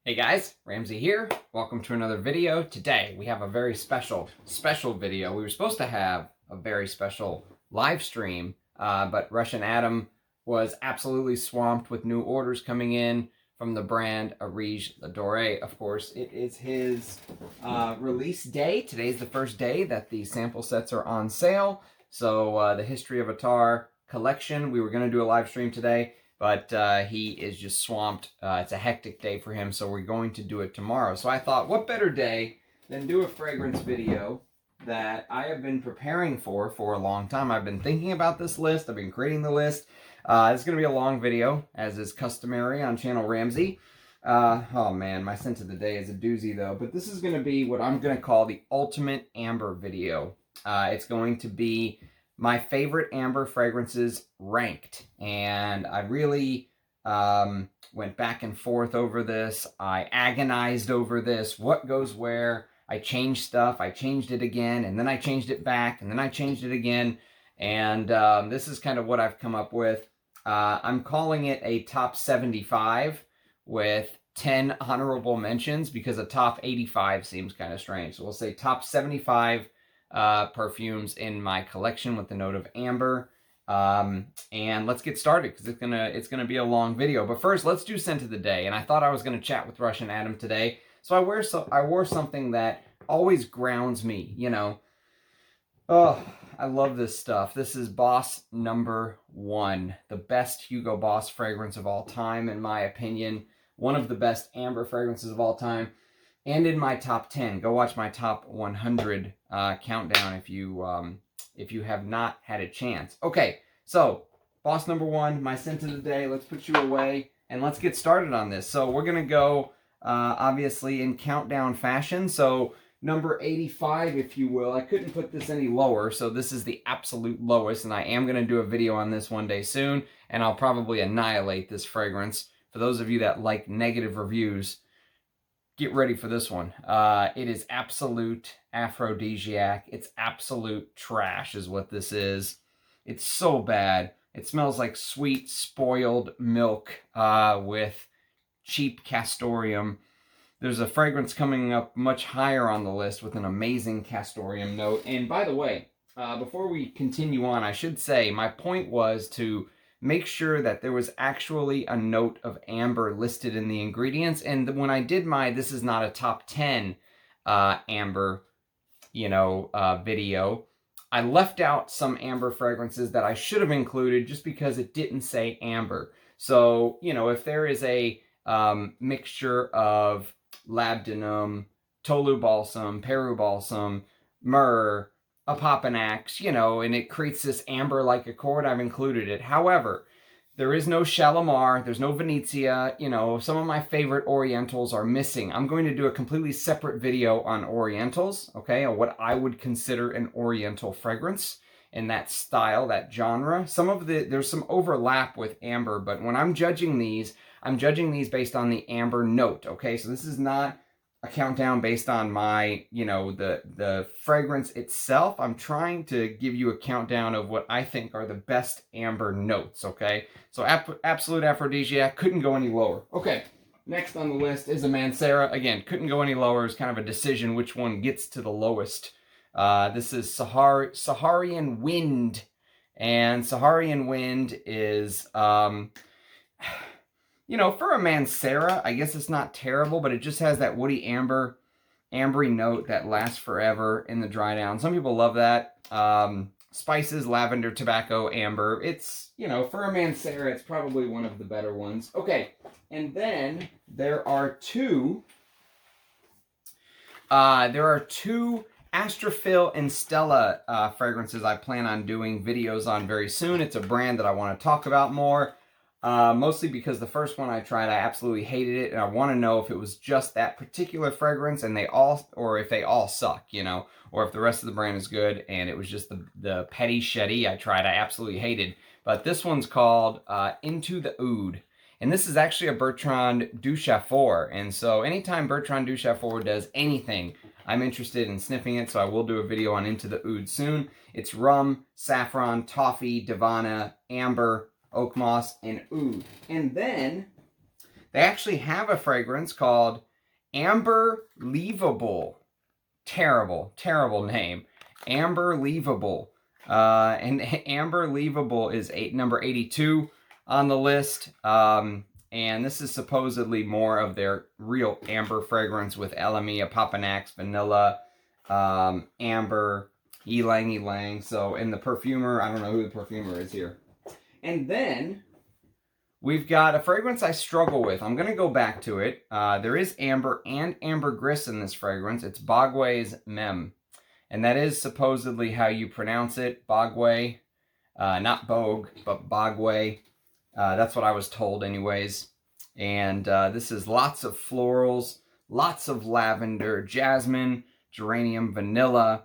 Hey guys, Ramsey here. Welcome to another video. Today we have a very special video. We were supposed to have a very special live stream, but Russian Adam was absolutely swamped with new orders coming in from the brand Voyage. Of course, it is his release day. Today's the first day that the sample sets are on sale. So the History of Attar collection, we were going to do a live stream today, but he is just swamped. It's a hectic day for him, so we're going to do it tomorrow. So I thought, what better day than do a fragrance video that I have been preparing for a long time. I've been thinking about this list. I've been creating the list. It's going to be a long video, as is customary on Channel Ramsey. Oh man, my scent of the day is a doozy though. But this is going to be what I'm going to call the ultimate amber video. It's going to be my favorite amber fragrances ranked, and I really went back and forth over this. I agonized over this, what goes where. I changed stuff, I changed it again, and then I changed it back, and then I changed it again, and this is kind of what I've come up with. I'm calling it a top 75 with 10 honorable mentions, because a top 85 seems kind of strange. So we'll say top 75 perfumes in my collection with the note of amber. And let's get started, because it's gonna be a long video. But first, let's do scent of the day. And I thought I was gonna chat with Russian Adam today, so I wore something that always grounds me, you know. Oh, I love this stuff. This is Boss number 1, the best Hugo Boss fragrance of all time, in my opinion. One of the best amber fragrances of all time, and in my top 10. Go watch my top 100 countdown if you have not had a chance. Okay, so Boss number 1, my scent of the day. Let's put you away and let's get started on this. So we're gonna go obviously in countdown fashion. So number 85, if you will. I couldn't put this any lower, so this is the absolute lowest, and I am gonna do a video on this one day soon, and I'll probably annihilate this fragrance. For those of you that like negative reviews, get ready for this one. It is absolute aphrodisiac. It's absolute trash is what this is. It's so bad. It smells like sweet, spoiled milk with cheap castoreum. There's a fragrance coming up much higher on the list with an amazing castoreum note. And by the way, before we continue on, I should say my point was to make sure that there was actually a note of amber listed in the ingredients. And when I did this is not a top 10 amber, video. I left out some amber fragrances that I should have included just because it didn't say amber. So, if there is a mixture of labdanum, tolu balsam, peru balsam, myrrh, apopanax, and it creates this amber-like accord, I've included it. However, there is no Shalimar, there's no Venezia, some of my favorite Orientals are missing. I'm going to do a completely separate video on Orientals, okay, or what I would consider an Oriental fragrance in that style, that genre. There's some overlap with amber, but when I'm judging these based on the amber note, okay? So this is not a countdown based on my, the fragrance itself. I'm trying to give you a countdown of what I think are the best amber notes, okay? So absolute aphrodisiac, couldn't go any lower. Okay, next on the list is a Mancera. Again, couldn't go any lower. It's kind of a decision which one gets to the lowest. This is Saharian Wind. And Saharian Wind is, for a Mancera, I guess it's not terrible, but it just has that woody ambery note that lasts forever in the dry down. Some people love that. Spices, lavender, tobacco, amber. It's, for a Mancera, it's probably one of the better ones. Okay, and then there are two Astrophil and Stella fragrances I plan on doing videos on very soon. It's a brand that I want to talk about more. Mostly because the first one I tried, I absolutely hated it, and I want to know if it was just that particular fragrance and or if they all suck, or if the rest of the brand is good and it was just the petty shetty I tried, I absolutely hated. But this one's called Into the Oud, and this is actually a Bertrand Duchefort, and so anytime Bertrand Duchefort does anything, I'm interested in sniffing it, so I will do a video on Into the Oud soon. It's rum, saffron, toffee, divana, amber, oak moss, and oud. And then They actually have a fragrance called Amberlievable. Terrible, terrible name. Amberlievable. And Amberlievable is number 82 on the list. And this is supposedly more of their real amber fragrance with LME, Papanax, vanilla, amber, ylang ylang. So, and the perfumer, I don't know who the perfumer is here. And then we've got a fragrance I struggle with. I'm going to go back to it. There is amber and ambergris in this fragrance. It's Bogue MEM. And that is supposedly how you pronounce it. Bogue. Not Bogue, but Bogue. That's what I was told anyways. And this is lots of florals, lots of lavender, jasmine, geranium, vanilla,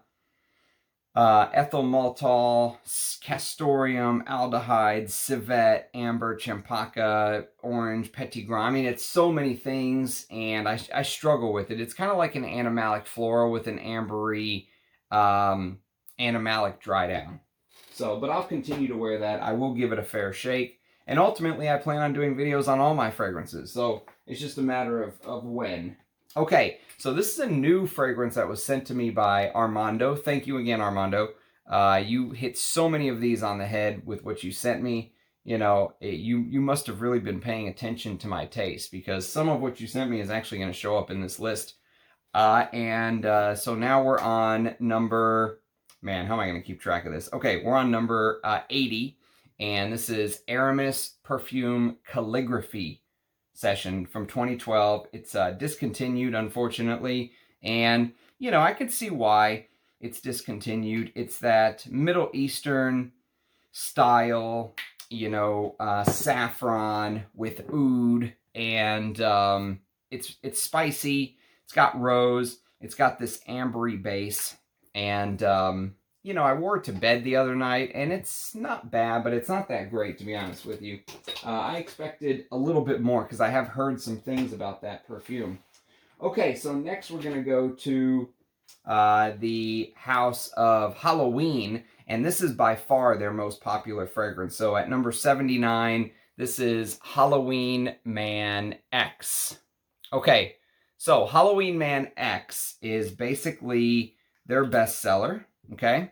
ethyl maltol, castoreum, aldehyde, civet, amber, champaca, orange, petitgrain. I mean, it's so many things, and I struggle with it. It's kind of like an animalic floral with an ambery animalic dry down. So, but I'll continue to wear that. I will give it a fair shake. And ultimately, I plan on doing videos on all my fragrances. So, it's just a matter of when. Okay, so this is a new fragrance that was sent to me by Armando. Thank you again, Armando. You hit so many of these on the head with what you sent me. You know, you must have really been paying attention to my taste, because some of what you sent me is actually going to show up in this list. So now we're on number... Man, how am I going to keep track of this? Okay, we're on number 80. And this is Aramis Perfume Calligraphy session from 2012. It's discontinued, unfortunately. And, you know, I could see why it's discontinued. It's that Middle Eastern style, you know, saffron with oud. And it's spicy. It's got rose. It's got this ambery base. And, you know, I wore it to bed the other night, and it's not bad, but it's not that great, to be honest with you. I expected a little bit more, because I have heard some things about that perfume. Okay, so next we're going to go to the House of Halloween, and this is by far their most popular fragrance. So at number 79, this is Halloween Man X. Okay, so Halloween Man X is basically their bestseller, okay?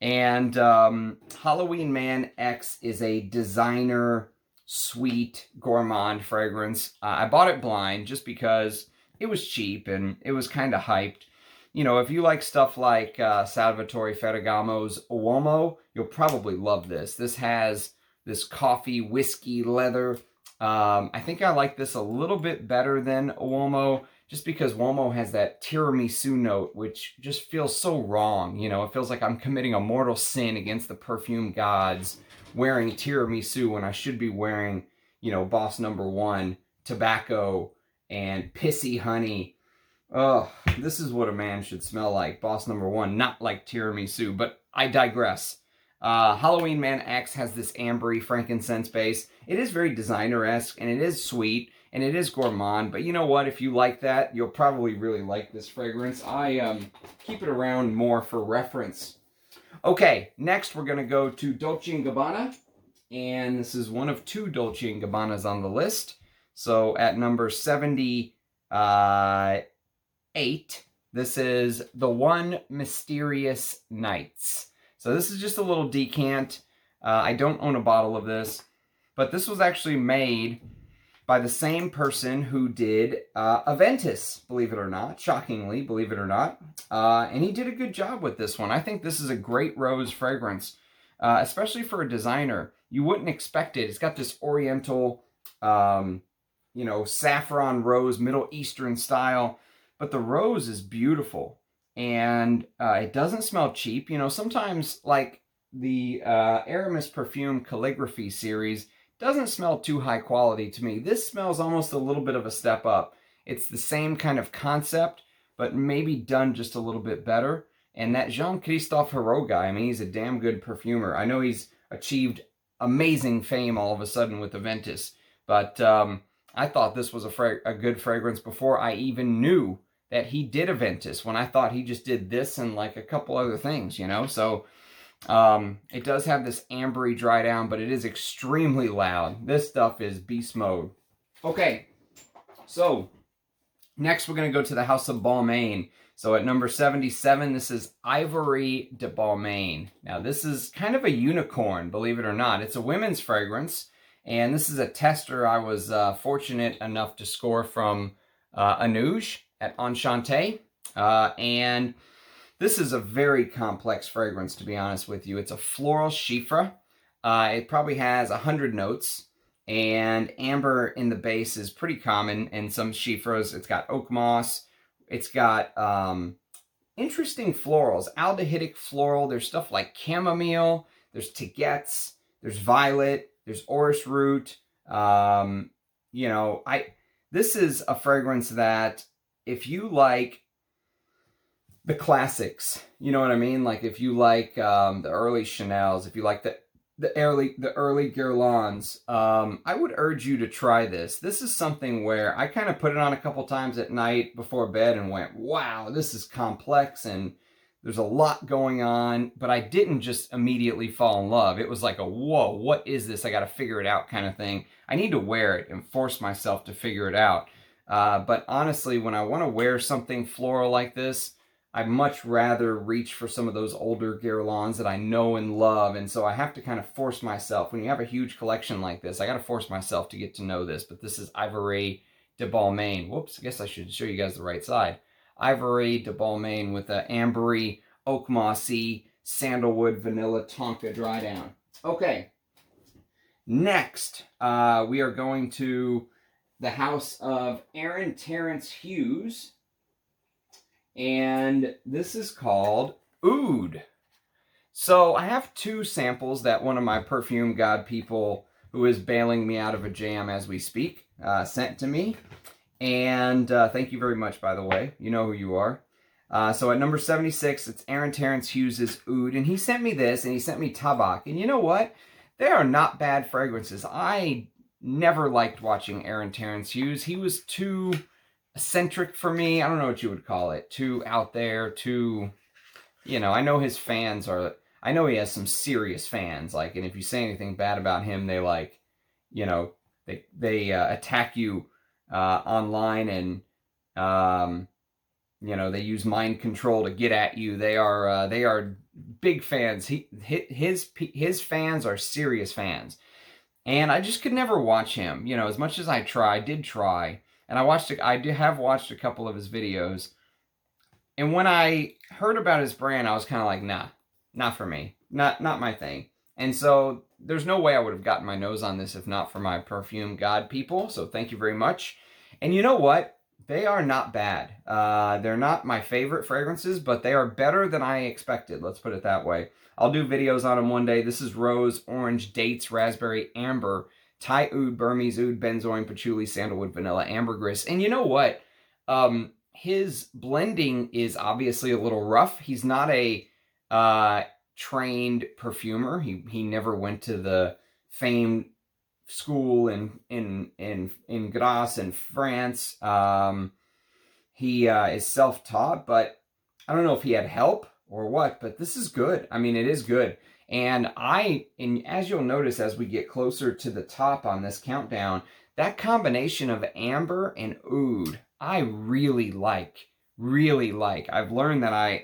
And Halloween Man X is a designer, sweet, gourmand fragrance. I bought it blind just because it was cheap and it was kind of hyped. You know, if you like stuff like Salvatore Ferragamo's Uomo, you'll probably love this. This has this coffee, whiskey, leather. I think I like this a little bit better than Uomo, just because Uomo has that tiramisu note, which just feels so wrong. You know, it feels like I'm committing a mortal sin against the perfume gods wearing tiramisu when I should be wearing, you know, Boss Number 1, tobacco, and pissy honey. Oh, this is what a man should smell like. Boss Number 1, not like tiramisu, but I digress. Halloween Man X has this ambery frankincense base. It is very designer-esque, and it is sweet. And it is gourmand, but you know what? If you like that, you'll probably really like this fragrance. I keep it around more for reference. Okay, next we're going to go to Dolce & Gabbana. And this is one of 2 Dolce & Gabbanas on the list. So at number 78, this is The One Mysterious Nights. So this is just a little decant. I don't own a bottle of this, but this was actually made by the same person who did Aventus, believe it or not. Shockingly, believe it or not. And he did a good job with this one. I think this is a great rose fragrance, especially for a designer. You wouldn't expect it. It's got this oriental, you know, saffron rose, Middle Eastern style. But the rose is beautiful. And it doesn't smell cheap. You know, sometimes, like the Aramis Perfume Calligraphy series, doesn't smell too high quality to me. This smells almost a little bit of a step up. It's the same kind of concept, but maybe done just a little bit better. And that Jean-Christophe Hero guy, I mean, he's a damn good perfumer. I know he's achieved amazing fame all of a sudden with Aventus, but I thought this was a good fragrance before I even knew that he did Aventus, when I thought he just did this and like a couple other things, you know? So it does have this ambery dry down, but it is extremely loud. This stuff is beast mode. Okay, so next we're going to go to the House of Balmain. So at number 77, this is Ivory de Balmain. Now this is kind of a unicorn, believe it or not. It's a women's fragrance, and this is a tester I was fortunate enough to score from Anouge at Enchanté. And this is a very complex fragrance, to be honest with you. It's a floral chiffre. It probably has 100 notes. And amber in the base is pretty common in some chiffres. It's got oak moss. It's got interesting florals, aldehydic floral. There's stuff like chamomile. There's tagetes. There's violet. There's orris root. You know, this is a fragrance that if you like the classics, you know what I mean? Like if you like the early Chanels, if you like the early Guerlains, I would urge you to try this. This is something where I kind of put it on a couple times at night before bed and went, wow, this is complex and there's a lot going on, but I didn't just immediately fall in love. It was like a, whoa, what is this? I got to figure it out kind of thing. I need to wear it and force myself to figure it out. But honestly, when I want to wear something floral like this, I'd much rather reach for some of those older Guerlains that I know and love, and so I have to kind of force myself. When you have a huge collection like this, I got to force myself to get to know this, but this is Ivory de Balmain. Whoops, I guess I should show you guys the right side. Ivory de Balmain with the ambery, oak mossy, sandalwood, vanilla, tonka dry down. Okay, next we are going to the house of Aaron Terence Hughes. And this is called Oud. So I have two samples that one of my perfume god people, who is bailing me out of a jam as we speak, sent to me. And thank you very much, by the way. You know who you are. So at number 76, it's Aaron Terence Hughes' Oud. And he sent me this, and he sent me Tabak. And you know what? They are not bad fragrances. I never liked watching Aaron Terence Hughes. He was too eccentric for me. I don't know what you would call it. Too out there, too, you know, I know his fans are, I know he has some serious fans, like, and if you say anything bad about him, they like, you know, they attack you online, and you know, they use mind control to get at you. They are big fans. His fans are serious fans, and I just could never watch him. You know, as much as I did try. And I have watched a couple of his videos. And when I heard about his brand, I was kind of like, nah, not for me. Not my thing. And so there's no way I would have gotten my nose on this if not for my perfume god people. So thank you very much. And you know what? They are not bad. They're not my favorite fragrances, but they are better than I expected. Let's put it that way. I'll do videos on them one day. This is rose, orange, dates, raspberry, amber, Thai oud, Burmese oud, benzoin, patchouli, sandalwood, vanilla, ambergris. And you know what? His blending is obviously a little rough. He's not a trained perfumer. He never went to the famed school in Grasse in France. He is self-taught, but I don't know if he had help or what, but this is good. I mean, it is good. And as you'll notice as we get closer to the top on this countdown, that combination of amber and oud, I really like. I've learned that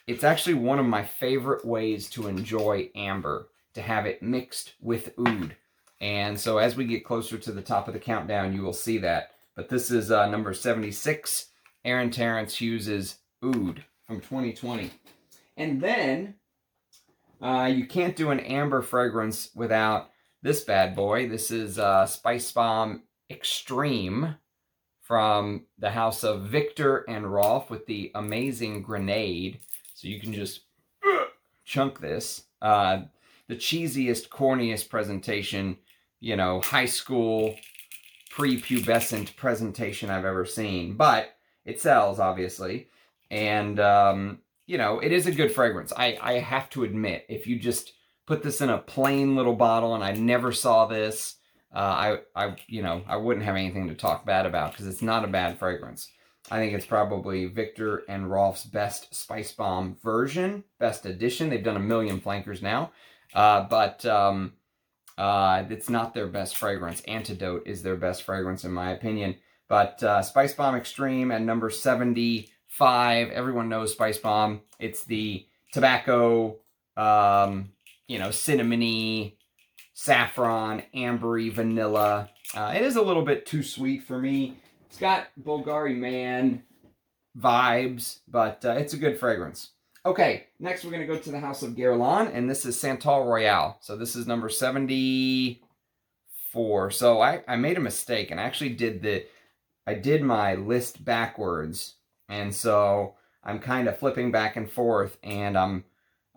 it's actually one of my favorite ways to enjoy amber, to have it mixed with oud. And so as we get closer to the top of the countdown, you will see that. But this is number 76, Aaron Terence Hughes' Oud from 2020. And then you can't do an amber fragrance without this bad boy. This is Spice Bomb Extreme from the house of Victor and Rolf with the amazing grenade. So you can just chunk this. The cheesiest, corniest presentation, you know, high school, prepubescent presentation I've ever seen. But it sells, obviously. And, you know, it is a good fragrance. I have to admit, if you just put this in a plain little bottle and I never saw this, you know, I wouldn't have anything to talk bad about because it's not a bad fragrance. I think it's probably Victor and Rolf's best Spice Bomb version, best edition. They've done a million flankers now. It's not their best fragrance. Antidote is their best fragrance in my opinion. But Spice Bomb Extreme at number 75. Everyone knows Spice Bomb. It's the tobacco, you know, cinnamony, saffron, ambery, vanilla. It is a little bit too sweet for me. It's got Bogue MEM vibes, but it's a good fragrance. Okay, next we're going to go to the House of Guerlain, and this is Santal Royale. So this is number 74. So I made a mistake, and I actually did my list backwards, and so I'm kind of flipping back and forth, and I'm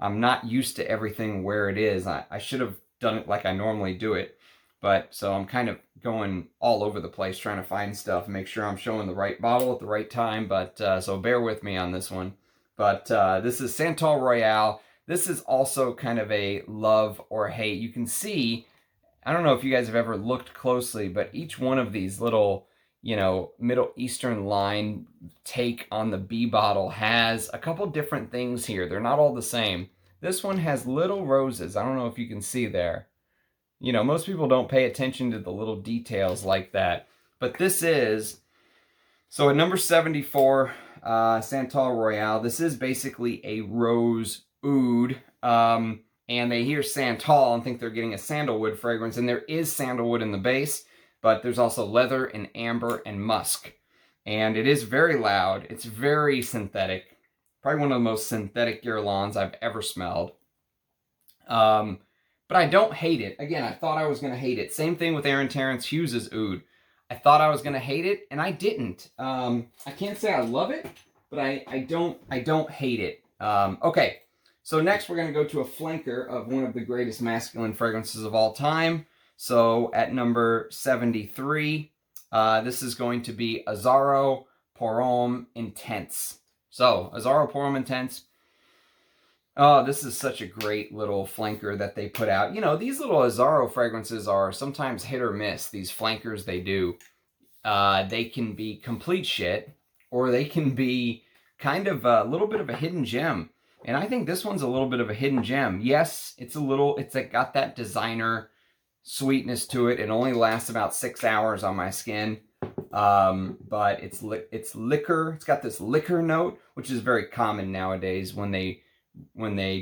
not used to everything where it is. I should have done it like I normally do it, but so I'm kind of going all over the place trying to find stuff and make sure I'm showing the right bottle at the right time, but so bear with me on this one. But this is Santal Royale. This is also kind of a love or hate. You can see, I don't know if you guys have ever looked closely, but each one of these little, you know, Middle Eastern line take on the B bottle has a couple different things here. They're not all the same. This one has little roses. I don't know if you can see there. You know, most people don't pay attention to the little details like that. But this is, so at number 74, Santal Royale, this is basically a rose oud. And they hear Santal and think they're getting a sandalwood fragrance. And there is sandalwood in the base, but there's also leather and amber and musk. And it is very loud. It's very synthetic. Probably one of the most synthetic Guerlains I've ever smelled. But I don't hate it. Again, I thought I was going to hate it. Same thing with Aaron Terrence Hughes' oud. I thought I was going to hate it, and I didn't. I can't say I love it, but I don't hate it. Okay, so next we're going to go to a flanker of one of the greatest masculine fragrances of all time. So at number 73, this is going to be Azzaro Pour Homme Intense. So, Azzaro Pour Homme Intense. Oh, this is such a great little flanker that they put out. You know, these little Azzaro fragrances are sometimes hit or miss, these flankers they do. They can be complete shit, or they can be kind of a little bit of a hidden gem. And I think this one's a little bit of a hidden gem. Yes, it's got that designer sweetness to it. It only lasts about 6 hours on my skin. But it's liquor. It's got this liquor note, which is very common nowadays when they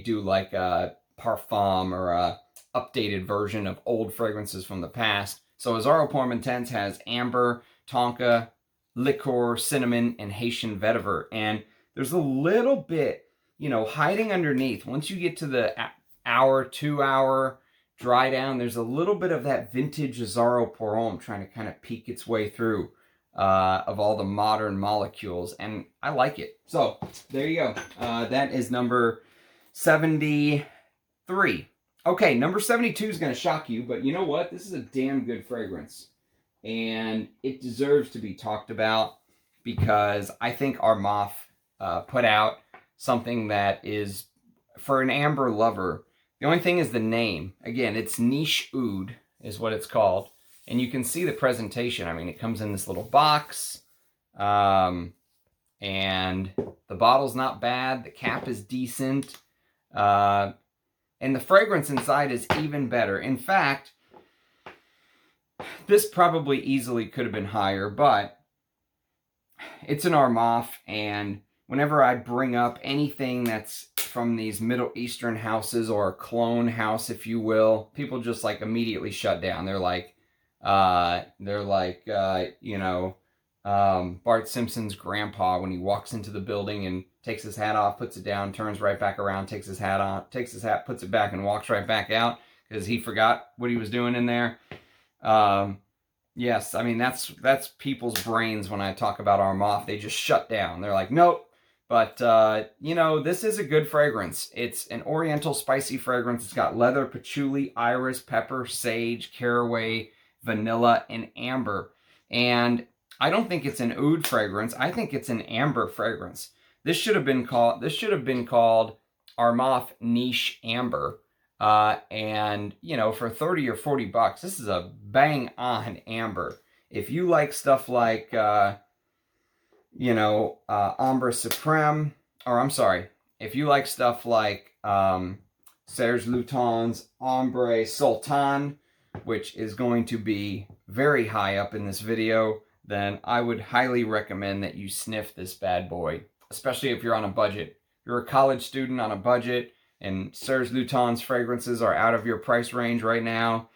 do like a parfum or a updated version of old fragrances from the past. So Azzaro Pour Homme Intense has amber, tonka, liqueur, cinnamon, and Haitian vetiver. And there's a little bit, you know, hiding underneath. Once you get to the hour, 2 hour dry down, there's a little bit of that vintage Azzaro Pour Homme trying to kind of peek its way through of all the modern molecules, and I like it. So there you go. That is number 73. Okay, number 72 is going to shock you, but you know what? This is a damn good fragrance, and it deserves to be talked about because I think Armaf put out something that is, for an amber lover, the only thing is the name. Again, it's Niche Oud is what it's called. And you can see the presentation. I mean, it comes in this little box. And the bottle's not bad. The cap is decent. And the fragrance inside is even better. In fact, this probably easily could have been higher, but it's an Armaf, and whenever I bring up anything that's from these Middle Eastern houses, or a clone house, if you will, people just like immediately shut down. They're like, you know, Bart Simpson's grandpa when he walks into the building and takes his hat off, puts it down, turns right back around, takes his hat on, takes his hat, puts it back, and walks right back out because he forgot what he was doing in there. Yes, I mean, that's people's brains when I talk about Armaf. They just shut down. They're like, nope. But, you know, this is a good fragrance. It's an oriental spicy fragrance. It's got leather, patchouli, iris, pepper, sage, caraway, vanilla, and amber. And I don't think it's an oud fragrance. I think it's an amber fragrance. This should have been called Armaf Niche Amber. And, you know, for 30 or 40 bucks, this is a bang-on amber. If you like stuff like, you know, Ambre Supreme, or I'm sorry, if you like stuff like Serge Lutens Ambre Sultan, which is going to be very high up in this video, then I would highly recommend that you sniff this bad boy, especially if you're on a budget. If you're a college student on a budget and Serge Lutens fragrances are out of your price range right now,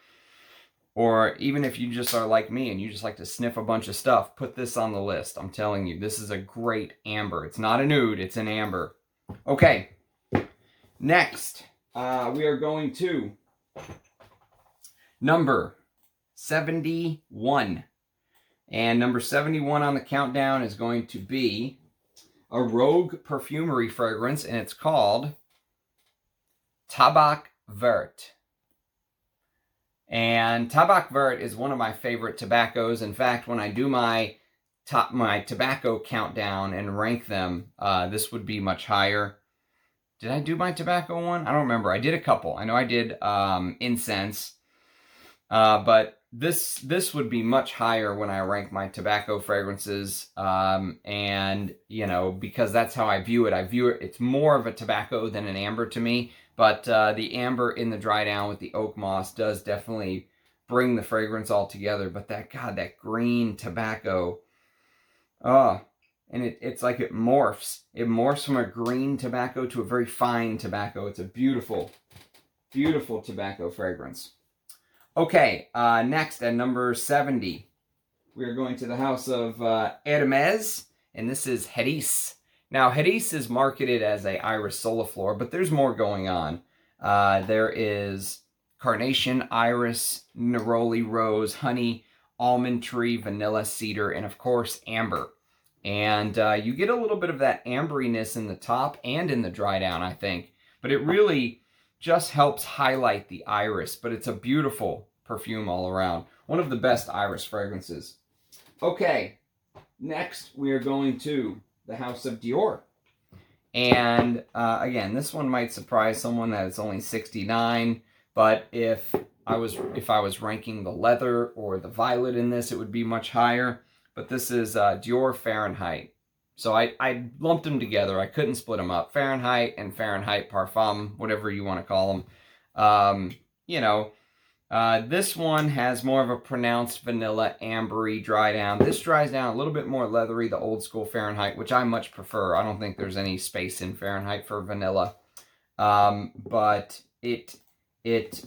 or even if you just are like me and you just like to sniff a bunch of stuff, put this on the list. I'm telling you, this is a great amber. It's not a nude, it's an amber. Okay, next, we are going to number 71. And number 71 on the countdown is going to be a Rogue perfumery fragrance, and it's called Tabac Vert. And Tabac Vert is one of my favorite tobaccos. In fact, when I do my tobacco countdown and rank them, this would be much higher. Did I do my tobacco one? I don't remember. I did a couple. I know I did incense, but this would be much higher when I rank my tobacco fragrances, and you know, because that's how I view it. It's more of a tobacco than an amber to me, but the amber in the dry down with the oak moss does definitely bring the fragrance all together. But that green tobacco, and it's like it morphs from a green tobacco to a very fine tobacco. It's a beautiful, beautiful tobacco fragrance. Okay, next at number 70, we are going to the house of Hermes, and this is Hermes. Now, Hermes is marketed as a Iris Soliflor, but there's more going on. There is carnation, iris, neroli rose, honey, almond tree, vanilla, cedar, and of course, amber. And you get a little bit of that amberiness in the top and in the dry down, I think. But it really just helps highlight the iris, but it's a beautiful perfume all around. One of the best iris fragrances. Okay, next we are going to the house of Dior. And again, this one might surprise someone that it's only 69, but if I was ranking the leather or the violet in this, it would be much higher. But this is Dior Fahrenheit. So I lumped them together. I couldn't split them up. Fahrenheit and Fahrenheit Parfum, whatever you want to call them. You know, this one has more of a pronounced vanilla, ambery dry down. This dries down a little bit more leathery, the old school Fahrenheit, which I much prefer. I don't think there's any space in Fahrenheit for vanilla. But it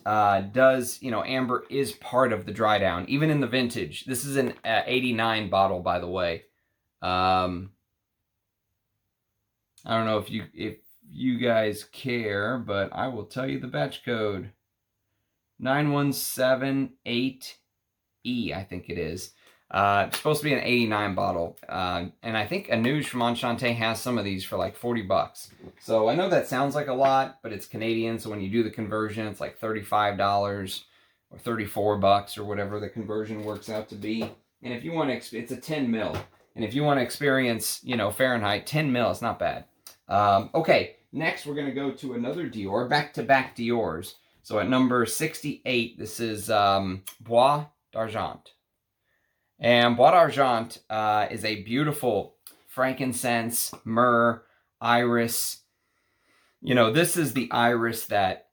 does, you know, amber is part of the dry down, even in the vintage. This is an 89 bottle, by the way. I don't know if you guys care, but I will tell you the batch code. 9178E, I think it is. It's supposed to be an 89 bottle. And I think Anoush from Enchante has some of these for like 40 bucks. So I know that sounds like a lot, but it's Canadian. So when you do the conversion, it's like $35 or 34 bucks or whatever the conversion works out to be. And if you want to, it's a 10 mil. And if you want to experience, you know, Fahrenheit, 10 mil, it's not bad. Okay, next we're going to go to another Dior, back-to-back Diors. So at number 68, this is Bois d'Argent. And Bois d'Argent is a beautiful frankincense, myrrh, iris. You know, this is the iris that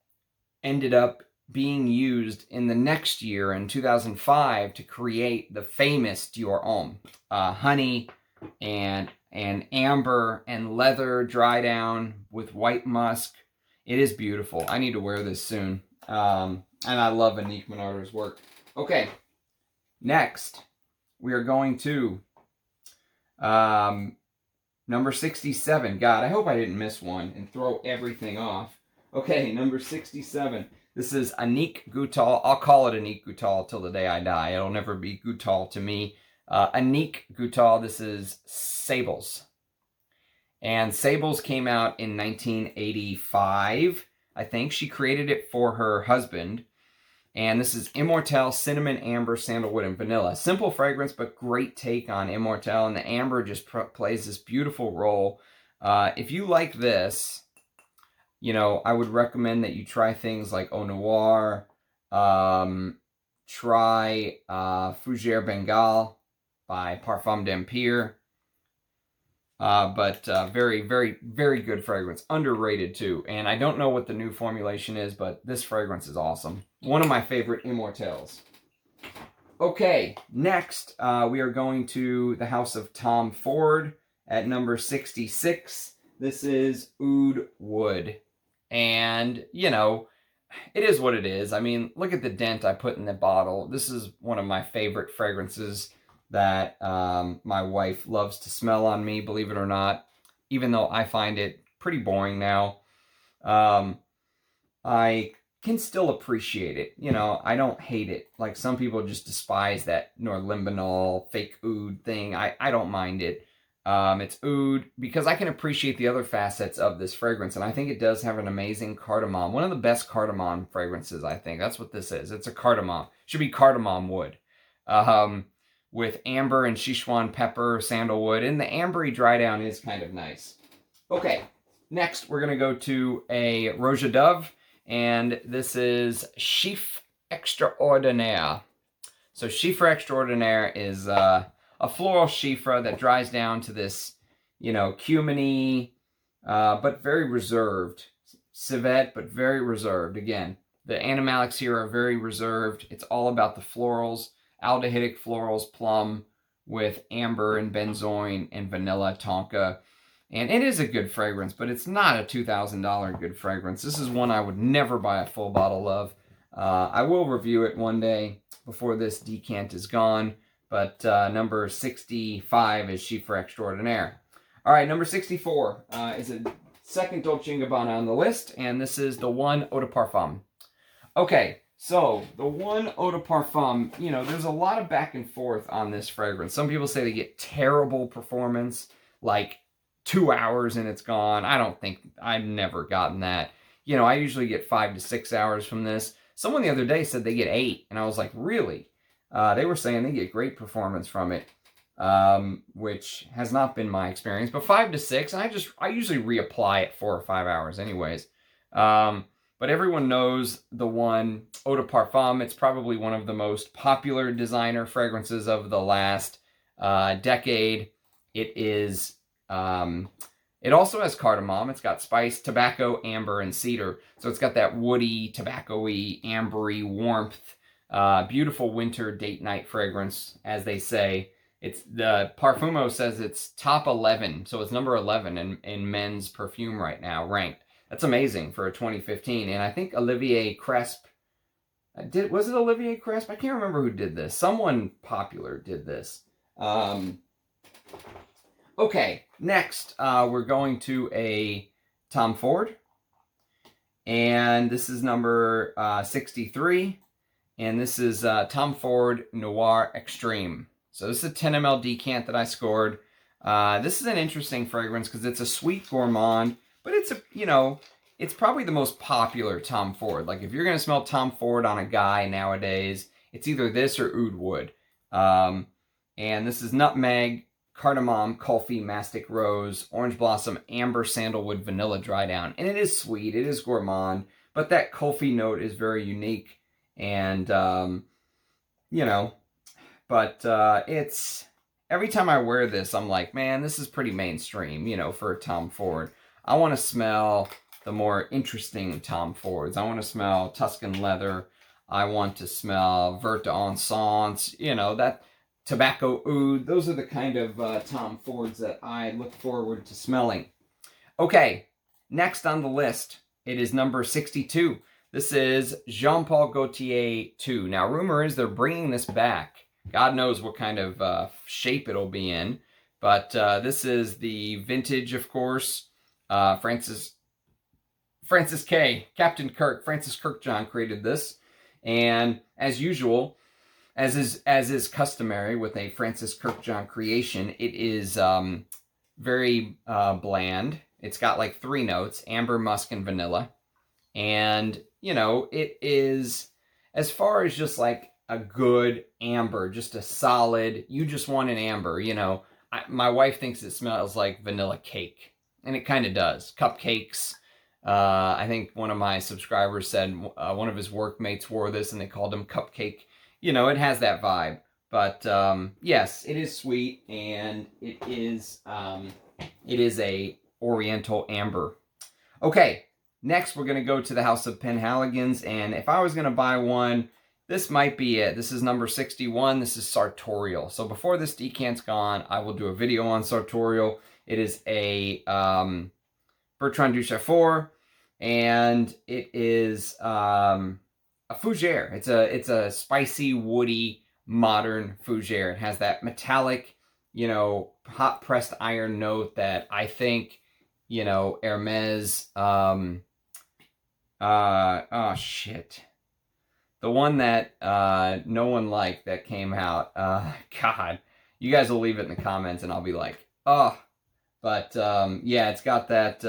ended up being used in the next year, in 2005, to create the famous Dior Homme. Honey and amber and leather dry down with white musk. It is beautiful. I need to wear this soon. And I love Annick Minardo's work. Okay, next we are going to number 67. God, I hope I didn't miss one and throw everything off. Okay, number 67. This is Annick Goutal. I'll call it Annick Goutal till the day I die. It'll never be Goutal to me. Annick Goutal, this is Sables. And Sables came out in 1985. I think she created it for her husband. And this is Immortelle, cinnamon, amber, sandalwood, and vanilla. Simple fragrance, but great take on Immortelle. And the amber just plays this beautiful role. If you like this, you know, I would recommend that you try things like Au Noir. Try Fougère Bengale by Parfum d'Empire. But very, very, very good fragrance. Underrated too. And I don't know what the new formulation is, but this fragrance is awesome. One of my favorite immortelles. Okay, next we are going to the house of Tom Ford at number 66. This is Oud Wood. And, you know, it is what it is. I mean, look at the dent I put in the bottle. This is one of my favorite fragrances that my wife loves to smell on me, believe it or not, even though I find it pretty boring now. I can still appreciate it. You know, I don't hate it. Like some people just despise that Noir limbinol fake oud thing. I don't mind it. It's oud because I can appreciate the other facets of this fragrance, and I think it does have an amazing cardamom. One of the best cardamom fragrances, I think. That's what this is. It's a cardamom. Should be cardamom wood. With amber and Sichuan pepper, sandalwood, and the ambery dry down is kind of nice. Okay, next we're going to go to a Rouge Dove, and this is Chiffre Extraordinaire. So Chiffre Extraordinaire is a floral chiffre that dries down to this, you know, cuminy, but very reserved. Civet, but very reserved. Again, the animalics here are very reserved. It's all about the florals. Aldehydic florals, plum with amber and benzoin and vanilla tonka. And it is a good fragrance, but it's not a $2,000 good fragrance. This is one I would never buy a full bottle of. I will review it one day before this decant is gone. But number 65 is Chiffre Extraordinaire. All right, number 64 is a second Dolce & Gabbana on the list. And this is the one Eau de Parfum. Okay. So, the one Eau de Parfum, you know, there's a lot of back and forth on this fragrance. Some people say they get terrible performance, like 2 hours and it's gone. I don't think, I've never gotten that. You know, I usually get 5 to 6 hours from this. Someone the other day said they get 8, and I was like, really? They were saying they get great performance from it, which has not been my experience. But 5 to 6, and I usually reapply it 4 or 5 hours anyways. But everyone knows the one Eau de Parfum. It's probably one of the most popular designer fragrances of the last decade. It is. It also has cardamom. It's got spice, tobacco, amber, and cedar. So it's got that woody, tobacco-y, ambery warmth. Beautiful winter date night fragrance, as they say. It's the Parfumo says it's top 11, so it's number 11 in men's perfume right now, ranked. That's amazing for a 2015. And I think Olivier Cresp was it Olivier Cresp? I can't remember who did this. Someone popular did this. Okay, next we're going to a Tom Ford. And this is number 63. And this is Tom Ford Noir Extreme. So this is a 10 ml decant that I scored. This is an interesting fragrance because it's a sweet gourmand. But it's a, you know, it's probably the most popular Tom Ford. Like if you're going to smell Tom Ford on a guy nowadays, it's either this or Oud Wood. And this is nutmeg, cardamom, coffee, mastic rose, orange blossom, amber, sandalwood, vanilla dry down. And it is sweet, it is gourmand, but that coffee note is very unique. And, you know, but it's, every time I wear this, I'm like, man, this is pretty mainstream, you know, for a Tom Ford. I want to smell the more interesting Tom Fords. I want to smell Tuscan leather. I want to smell Vert d'Encens, you know, that tobacco oud. Those are the kind of Tom Fords that I look forward to smelling. Okay, next on the list, it is number 62. This is Jean Paul Gaultier 2. Now, rumor is they're bringing this back. God knows what kind of shape it'll be in. But this is the vintage, of course. Francis K. Captain Kirk, Francis Kirkjohn created this. And as usual, as is customary with a Francis Kirkjohn creation, it is very bland. It's got like 3 notes, amber, musk, and vanilla. And, you know, it is, as far as just like a good amber, just a solid, you just want an amber, you know. My wife thinks it smells like vanilla cake. And it kind of does. Cupcakes. I think one of my subscribers said one of his workmates wore this and they called him Cupcake. You know, it has that vibe. But yes, it is sweet, and it is a Oriental amber. Okay, next we're going to go to the House of Penhaligon's, and if I was going to buy one, this might be it. This is number 61. This is Sartorial. So before this decant's gone, I will do a video on Sartorial. It is a Bertrand Duchefort, and it is a fougere. It's a spicy, woody, modern fougere. It has that metallic, you know, hot pressed iron note that I think, you know, Hermes, oh shit. The one that no one liked that came out, God, you guys will leave it in the comments and I'll be like, oh. But yeah, it's got that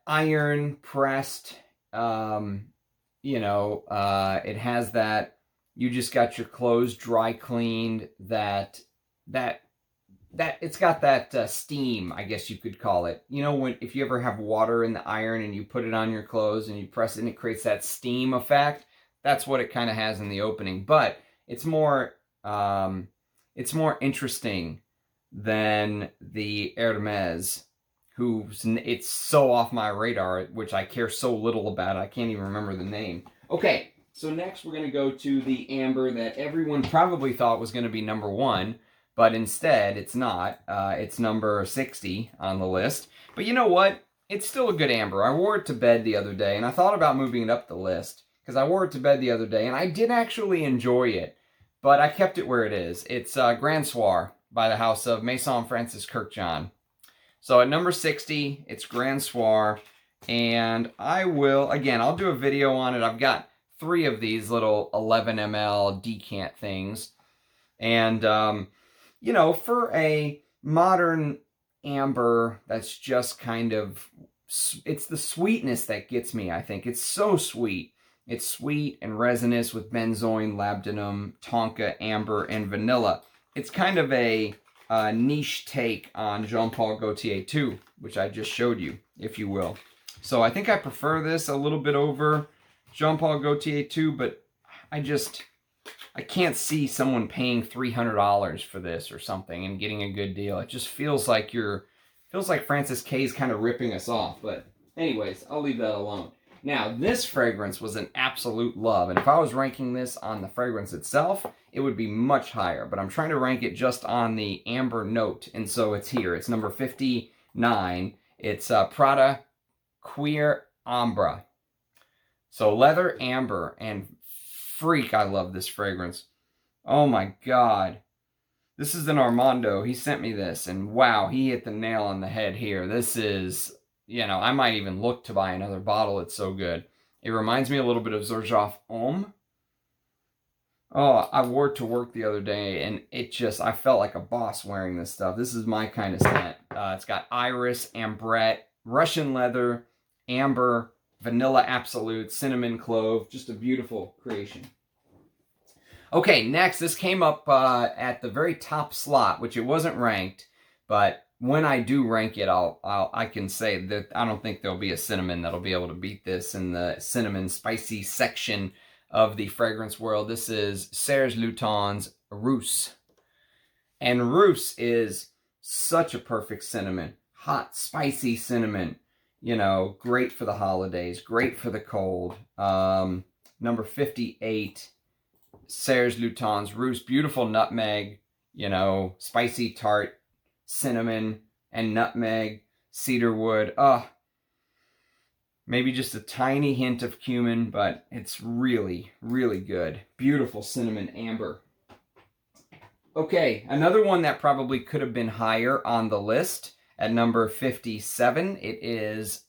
iron pressed, you know, it has that, you just got your clothes dry cleaned, it's got that steam, I guess you could call it. You know, if you ever have water in the iron and you put it on your clothes and you press it and it creates that steam effect, that's what it kind of has in the opening. But it's more interesting than the Hermes, it's so off my radar, which I care so little about, I can't even remember the name. Okay, so next we're going to go to the amber that everyone probably thought was going to be number 1, but instead it's not. It's number 60 on the list. But you know what? It's still a good amber. I wore it to bed the other day, and I thought about moving it up the list, because I wore it to bed the other day, and I did actually enjoy it, but I kept it where it is. It's Gran Soir by the house of Maison Francis Kurkdjian. So at number 60, it's Gran Soir, and I'll do a video on it. I've got 3 of these little 11 ml decant things, and you know, for a modern amber that's just kind of, it's the sweetness that gets me, I think. It's so sweet. It's sweet and resinous with benzoin, labdanum, tonka, amber, and vanilla. It's kind of a niche take on Jean Paul Gaultier 2, which I just showed you, if you will. So I think I prefer this a little bit over Jean Paul Gaultier 2, but I can't see someone paying $300 for this or something and getting a good deal. It just feels like Francis K's kind of ripping us off. But anyways, I'll leave that alone. Now, this fragrance was an absolute love, and if I was ranking this on the fragrance itself, it would be much higher, but I'm trying to rank it just on the amber note, and so it's here. It's number 59. It's Prada Queer Ambre. So leather amber, and freak, I love this fragrance. Oh my God. This is an Armando. He sent me this, and wow, he hit the nail on the head here. This is, you know, I might even look to buy another bottle. It's so good. It reminds me a little bit of Xerjoff Homme. Oh, I wore it to work the other day, and I felt like a boss wearing this stuff. This is my kind of scent. It's got iris, ambrette, Russian leather, amber, vanilla absolute, cinnamon clove. Just a beautiful creation. Okay, next, this came up at the very top slot, which it wasn't ranked, but when I do rank it, I can say that I don't think there'll be a cinnamon that'll be able to beat this in the cinnamon spicy section of the fragrance world. This is Serge Lutens Rousse. And Rousse is such a perfect cinnamon. Hot, spicy cinnamon. You know, great for the holidays, great for the cold. Number 58, Serge Lutens Rousse. Beautiful nutmeg, you know, spicy tart, cinnamon, and nutmeg, cedarwood. Maybe just a tiny hint of cumin, but it's really, really good. Beautiful cinnamon amber. Okay, another one that probably could have been higher on the list at number 57. It is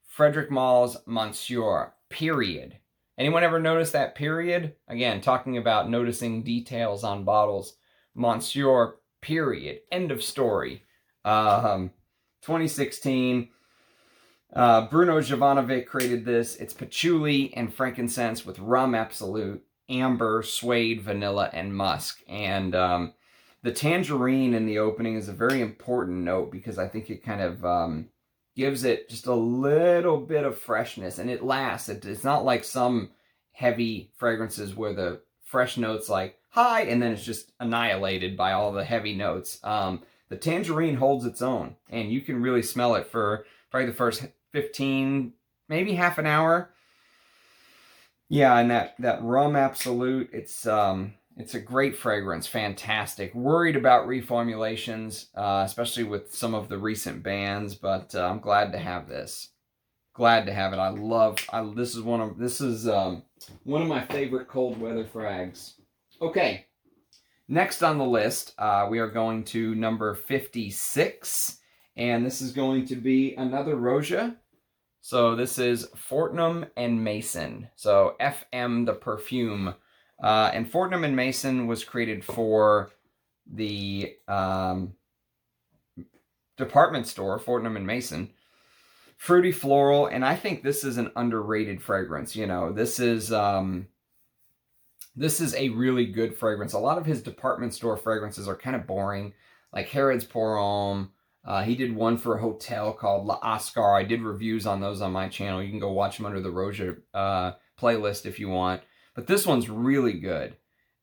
Frederic Malle's Monsieur, period. Anyone ever notice that period? Again, talking about noticing details on bottles. Monsieur, period. End of story. 2016. Bruno Jovanovic created this. It's patchouli and frankincense with rum absolute, amber, suede, vanilla, and musk. And the tangerine in the opening is a very important note because I think it kind of gives it just a little bit of freshness, and it lasts. It's not like some heavy fragrances where the fresh notes like, hi, and then it's just annihilated by all the heavy notes. The tangerine holds its own, and you can really smell it for probably the first 15, maybe half an hour. Yeah, and that Rum Absolute, it's a great fragrance, fantastic. Worried about reformulations, especially with some of the recent bans, but I'm glad to have this. Glad to have it. This is one of my favorite cold weather frags. Okay, next on the list, we are going to number 56, and this is going to be another Roja. So this is Fortnum and Mason. So FM, the perfume. And Fortnum and Mason was created for the department store, Fortnum and Mason. Fruity floral, and I think this is an underrated fragrance. You know, this is a really good fragrance. A lot of his department store fragrances are kind of boring, like Harrods Pour Homme. He did one for a hotel called La Oscar. I did reviews on those on my channel. You can go watch them under the Roja playlist if you want. But this one's really good.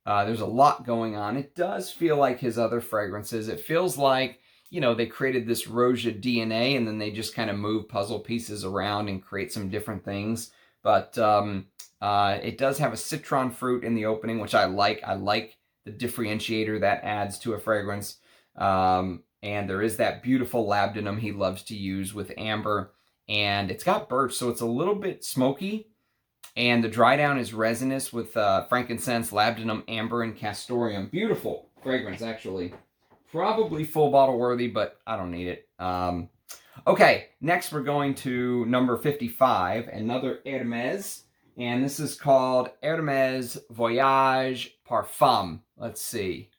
There's a lot going on. It does feel like his other fragrances. It feels like, you know, they created this Roja DNA and then they just kind of move puzzle pieces around and create some different things. But it does have a citron fruit in the opening, which I like. I like the differentiator that adds to a fragrance. And there is that beautiful labdanum he loves to use with amber. And it's got birch, so it's a little bit smoky. And the dry down is resinous with frankincense, labdanum, amber, and castoreum. Beautiful fragrance, actually. Probably full bottle worthy, but I don't need it. Okay, next we're going to number 55, another Hermes. And this is called Hermes Voyage Parfum. Let's see.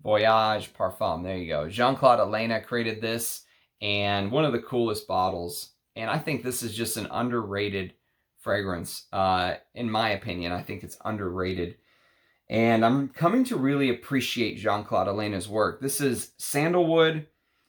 Voyage Parfum. There you go. Jean-Claude Elena created this, and one of the coolest bottles. And I think this is just an underrated fragrance. In my opinion, I think it's underrated. And I'm coming to really appreciate Jean-Claude Elena's work. This is sandalwood,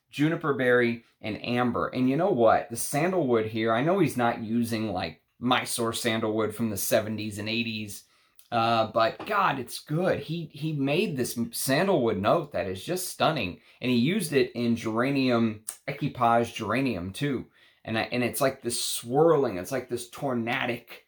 juniper berry, and amber. And you know what? The sandalwood here, I know he's not using like Mysore sandalwood from the 70s and 80s. But God, it's good. He made this sandalwood note that is just stunning. And he used it in geranium, equipage geranium too. And it's like this swirling, it's like this tornadic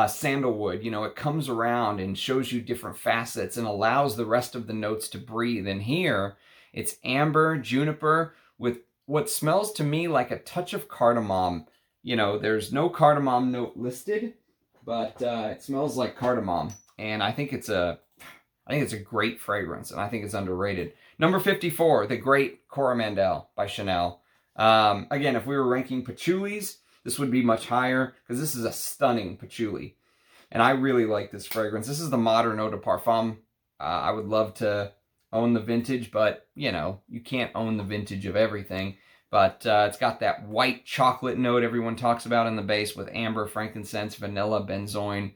sandalwood. You know, it comes around and shows you different facets and allows the rest of the notes to breathe. And here, it's amber, juniper, with what smells to me like a touch of cardamom. You know, there's no cardamom note listed, but it smells like cardamom. And I think it's a great fragrance, and I think it's underrated. Number 54, the Great Coromandel by Chanel. Again, if we were ranking patchoulis, this would be much higher, because this is a stunning patchouli. And I really like this fragrance. This is the modern eau de parfum. I would love to own the vintage, but, you know, you can't own the vintage of everything. But it's got that white chocolate note everyone talks about in the base with amber, frankincense, vanilla, benzoin,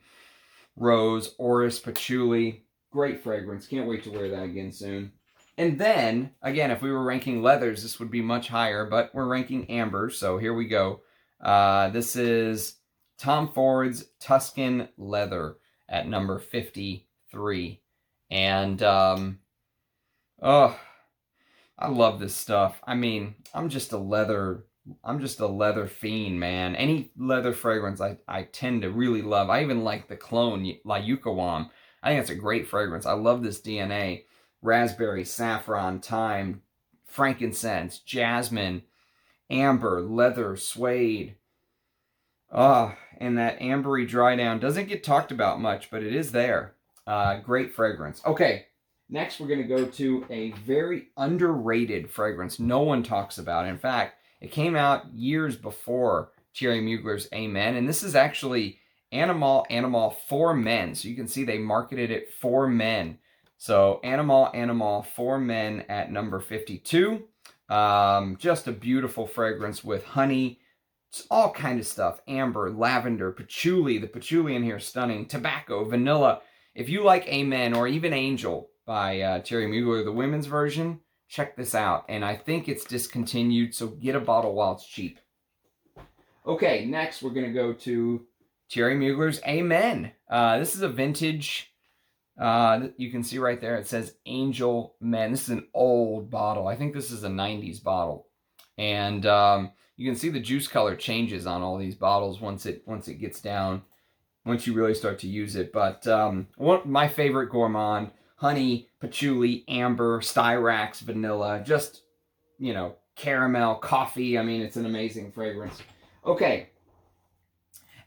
rose, orris, patchouli. Great fragrance. Can't wait to wear that again soon. And then, again, if we were ranking leathers, this would be much higher, but we're ranking ambers, so here we go. This is Tom Ford's Tuscan Leather at number 53. And, oh, I love this stuff. I mean, I'm just a leather fiend, man. Any leather fragrance I tend to really love. I even like the clone, La Yucawam. I think it's a great fragrance. I love this DNA. Raspberry, saffron, thyme, frankincense, jasmine, amber, leather, suede. And that ambery dry down doesn't get talked about much, but it is there. Great fragrance. Okay, next we're going to go to a very underrated fragrance no one talks about. In fact, it came out years before Thierry Mugler's Amen, and this is actually Animal for Men. So you can see they marketed it for men. So Animal for Men at number 52. Just a beautiful fragrance with honey, it's all kind of stuff. Amber, lavender, patchouli. The patchouli in here is stunning. Tobacco, vanilla. If you like Amen or even Angel by Thierry Mugler, the women's version, check this out. And I think it's discontinued, so get a bottle while it's cheap. Okay, next we're going to go to Thierry Mugler's Amen. This is a vintage You can see right there, it says Angel Men. This is an old bottle. I think this is a 90s bottle. And you can see the juice color changes on all these bottles once it gets down, once you really start to use it. But my favorite gourmand, honey, patchouli, amber, styrax, vanilla, just, you know, caramel, coffee. I mean, it's an amazing fragrance. Okay.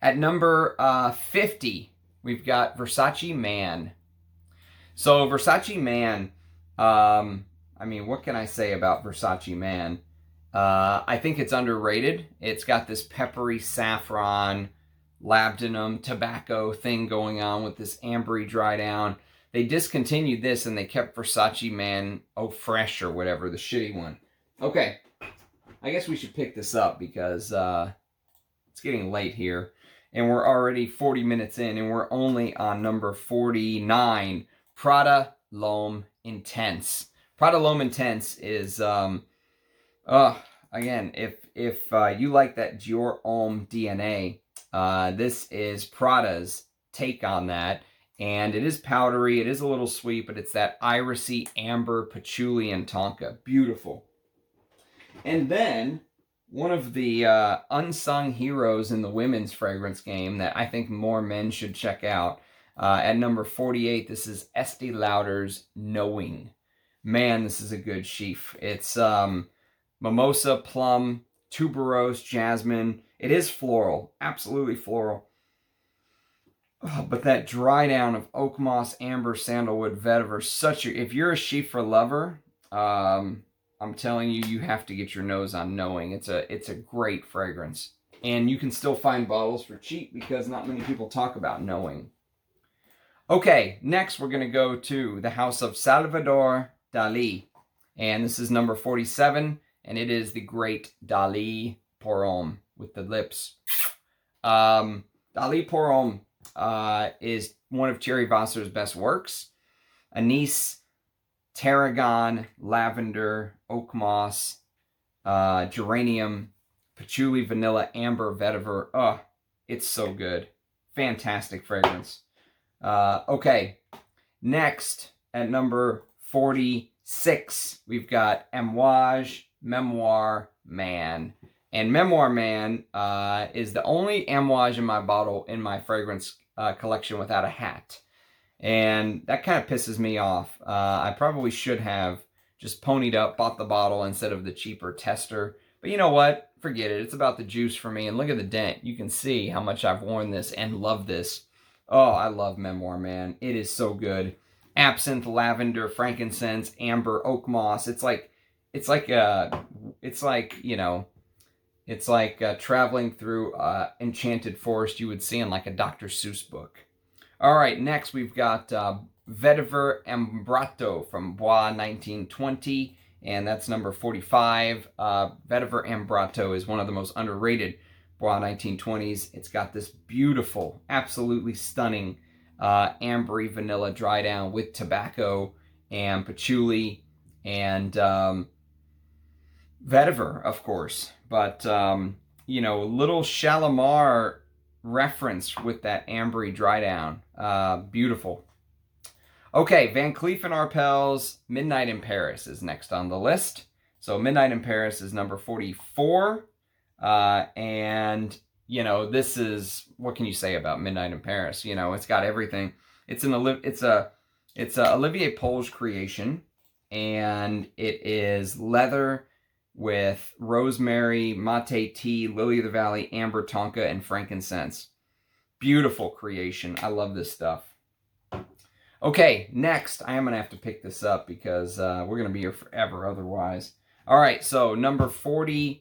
At number 50, we've got Versace Man. So Versace Man, I mean, what can I say about Versace Man? I think it's underrated. It's got this peppery saffron, labdanum, tobacco thing going on with this ambery dry down. They discontinued this and they kept Versace Man Eau Fresh or whatever, the shitty one. Okay, I guess we should pick this up because it's getting late here. And we're already 40 minutes in and we're only on number 49, Prada Loam Intense. Prada Loam Intense is, again, if you like that Dior Homme DNA, this is Prada's take on that. And it is powdery, it is a little sweet, but it's that irisy, amber, patchouli, and tonka. Beautiful. And then, one of the unsung heroes in the women's fragrance game that I think more men should check out. At number 48, this is Estee Lauder's Knowing. Man, this is a good sheaf. It's mimosa, plum, tuberose, jasmine. It is floral, absolutely floral. Oh, but that dry down of oak moss, amber, sandalwood, vetiver, if you're a sheaf lover, I'm telling you, you have to get your nose on Knowing. It's a great fragrance. And you can still find bottles for cheap because not many people talk about Knowing. Okay, next we're going to go to the house of Salvador Dali. And this is number 47. And it is the great Dali Pour Homme with the lips. Dali Pour Homme is one of Thierry Vassar's best works. Anise, tarragon, lavender, oak moss, geranium, patchouli, vanilla, amber, vetiver. Oh, it's so good. Fantastic fragrance. Okay, next at number 46, we've got Amouage Memoir Man. And Memoir Man is the only Amouage in my bottle in my fragrance collection without a hat. And that kind of pisses me off. I probably should have just ponied up, bought the bottle instead of the cheaper tester. But you know what? Forget it. It's about the juice for me. And look at the dent. You can see how much I've worn this and love this. Oh, I love Memoir Man. It is so good. Absinthe, lavender, frankincense, amber, oak moss. It's like traveling through enchanted forest you would see in like a Dr. Seuss book. All right, next we've got Vetiver Ambrato from Bois 1920, and that's number 45. Vetiver Ambrato is one of the most underrated Bois 1920s. It's got this beautiful, absolutely stunning ambery vanilla dry down with tobacco and patchouli and vetiver, of course. But, you know, little Shalimar reference with that ambery dry down. Beautiful. Okay, Van Cleef & Arpels Midnight in Paris is next on the list. So Midnight in Paris is number 44. And, you know, this is, what can you say about Midnight in Paris? You know, it's got everything. It's a Olivier Polge creation, and it is leather with rosemary, mate tea, lily of the valley, amber, tonka, and frankincense. Beautiful creation. I love this stuff. Okay, next, I am going to have to pick this up because we're going to be here forever otherwise. All right, so number 43,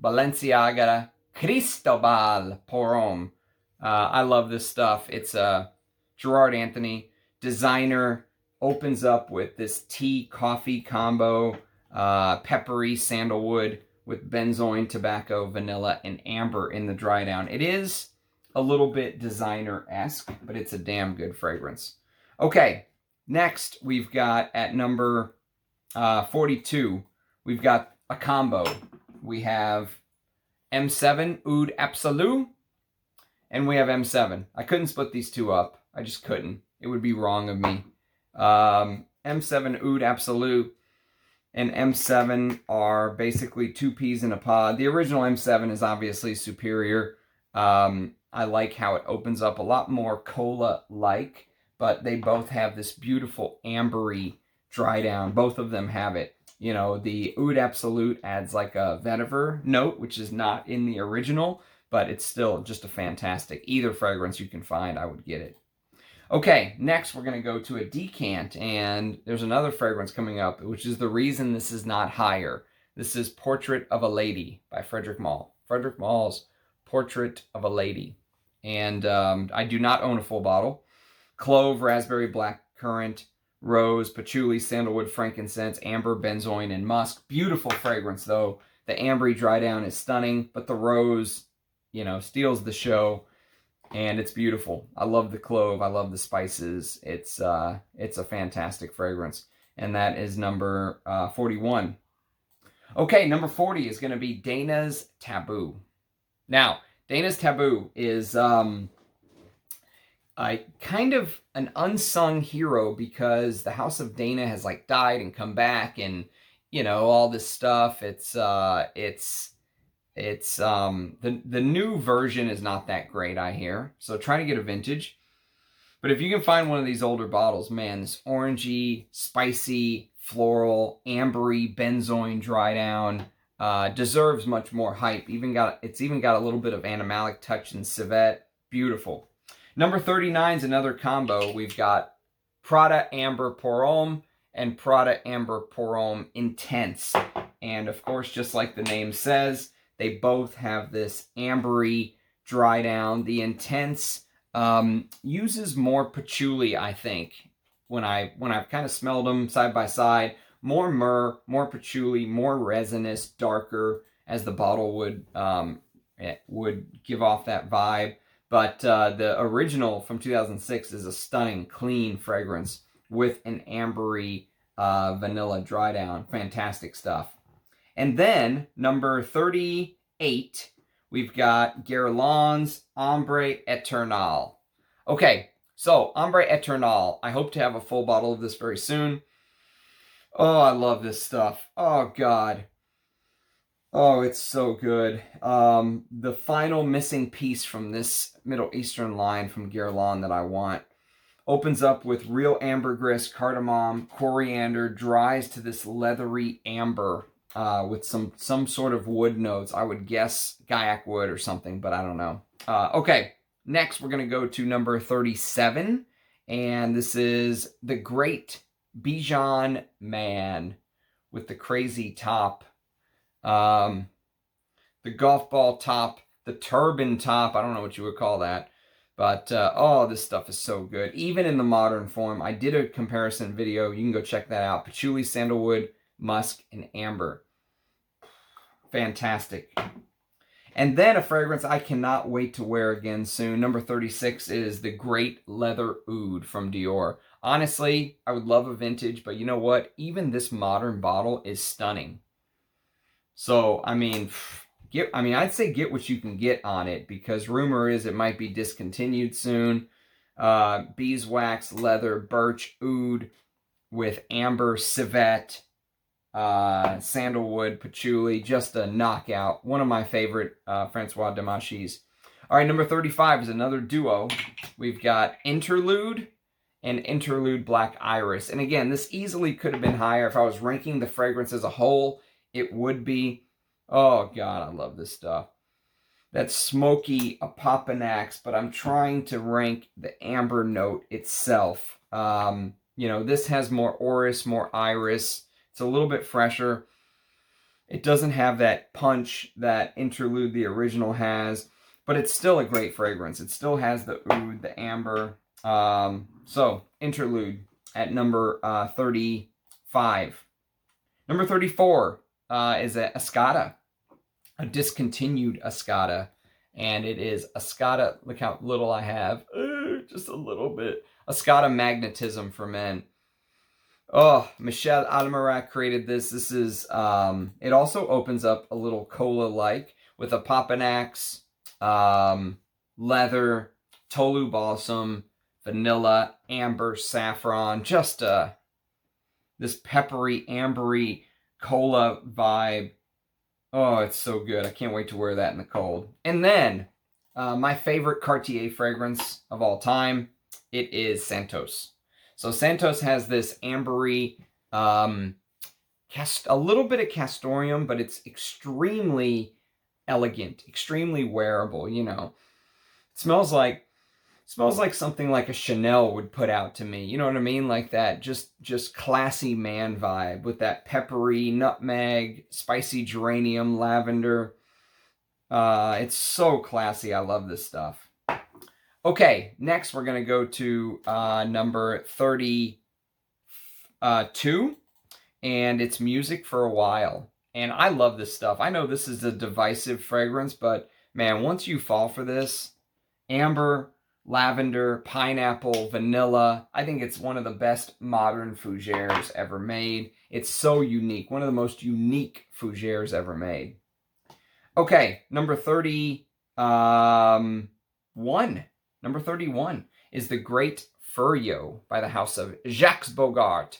Balenciaga Cristobal Pour Homme. I love this stuff. It's a Gerard Anthony designer, opens up with this tea coffee combo, peppery sandalwood with benzoin, tobacco, vanilla, and amber in the dry down. It is a little bit designer-esque, but it's a damn good fragrance. Okay, next we've got at number 42, we've got a combo. We have M7 Oud Absolu, and we have M7. I couldn't split these two up. I just couldn't. It would be wrong of me. M7 Oud Absolute and M7 are basically two peas in a pod. The original M7 is obviously superior. I like how it opens up a lot more cola-like, but they both have this beautiful ambery dry down. Both of them have it. You know, the Oud Absolute adds like a vetiver note, which is not in the original, but it's still just a fantastic. Either fragrance you can find, I would get it. Okay, next we're going to go to a decant, and there's another fragrance coming up, which is the reason this is not higher. This is Portrait of a Lady by Frederic Malle. Frederic Malle's Portrait of a Lady. And I do not own a full bottle. Clove, raspberry, blackcurrant, rose, patchouli, sandalwood, frankincense, amber, benzoin, and musk. Beautiful fragrance, though. The ambery dry down is stunning, but the rose, you know, steals the show. And it's beautiful. I love the clove. I love the spices. It's a fantastic fragrance. And that is number 41. Okay, number 40 is going to be Dana's Taboo. Now, Dana's Taboo is kind of an unsung hero because the House of Dana has like died and come back and, you know, all this stuff. The new version is not that great, I hear. So try to get a vintage. But if you can find one of these older bottles, man, this orangey, spicy, floral, ambery, benzoin dry down deserves much more hype. It's even got a little bit of animalic touch and civet. Beautiful. Number 39 is another combo. We've got Prada Amber Pour Homme and Prada Amber Pour Homme Intense. And of course, just like the name says, they both have this ambery dry down. The Intense uses more patchouli, I think, when I've kind of smelled them side by side. More myrrh, more patchouli, more resinous, darker, as the bottle would give off that vibe. But the original from 2006 is a stunning, clean fragrance with an ambery vanilla dry down. Fantastic stuff. And then, number 38, we've got Guerlain's Ombre Eternal. Okay, so Ombre Eternal. I hope to have a full bottle of this very soon. Oh, I love this stuff. Oh, God. Oh, it's so good. The final missing piece from this Middle Eastern line from Guerlain that I want opens up with real ambergris, cardamom, coriander, dries to this leathery amber. With some sort of wood notes. I would guess Gaiac wood or something, but I don't know. Okay, next we're going to go to number 37, and this is the Great Bijan Man with the crazy top, the golf ball top, the turban top. I don't know what you would call that, but oh, this stuff is so good. Even in the modern form, I did a comparison video. You can go check that out. Patchouli, sandalwood, musk, and amber. Fantastic. And then a fragrance I cannot wait to wear again soon. Number 36 is the Great Leather Oud from Dior. Honestly, I would love a vintage, but you know what? Even this modern bottle is stunning. So, I mean, I'd say get what you can get on it, because rumor is it might be discontinued soon. Beeswax, leather, birch, oud with amber, civet, sandalwood, patchouli, just a knockout. One of my favorite Francois Demachy's. All right, number 35 is another duo. We've got Interlude and Interlude Black Iris. And again, this easily could have been higher. If I was ranking the fragrance as a whole, it would be. Oh, God, I love this stuff. That's smoky Apopanax, but I'm trying to rank the amber note itself. You know, this has more orris, more iris. It's a little bit fresher. It doesn't have that punch that Interlude, the original, has, but it's still a great fragrance. It still has the oud, the amber. So, Interlude at number 35. Number 34 is a Escada, a discontinued Escada, and it is Escada. Look how little I have. Just a little bit. Escada Magnetism for Men. Oh, Michel Almarak created this. This is, it also opens up a little cola-like with a Papanax, leather, Tolu Balsam, vanilla, amber, saffron, just this peppery, ambery cola vibe. Oh, it's so good. I can't wait to wear that in the cold. And then, my favorite Cartier fragrance of all time, it is Santos. So Santos has this ambery, a little bit of castoreum, but it's extremely elegant, extremely wearable, you know. It smells like something like a Chanel would put out to me. You know what I mean? Like that just classy man vibe with that peppery nutmeg, spicy geranium, lavender. It's so classy. I love this stuff. Okay, next we're going to go to number 32. And it's Music for a While. And I love this stuff. I know this is a divisive fragrance, but man, once you fall for this, amber, lavender, pineapple, vanilla, I think it's one of the best modern fougères ever made. It's so unique. One of the most unique fougères ever made. Okay, number 31. Number 31 is the Great Furyo by the house of Jacques Bogart.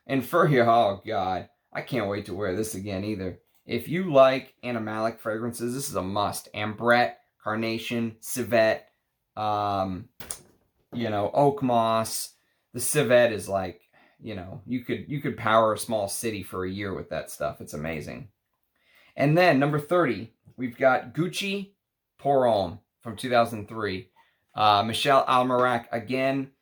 And Furyo, oh God, I can't wait to wear this again either. If you like animalic fragrances, this is a must. Ambrette, Carnation, Civet, you know, Oak Moss. The Civet is like, you know, you could power a small city for a year with that stuff. It's amazing. And then number 30, we've got Gucci Pour Homme from 2003. Michel Almerac again.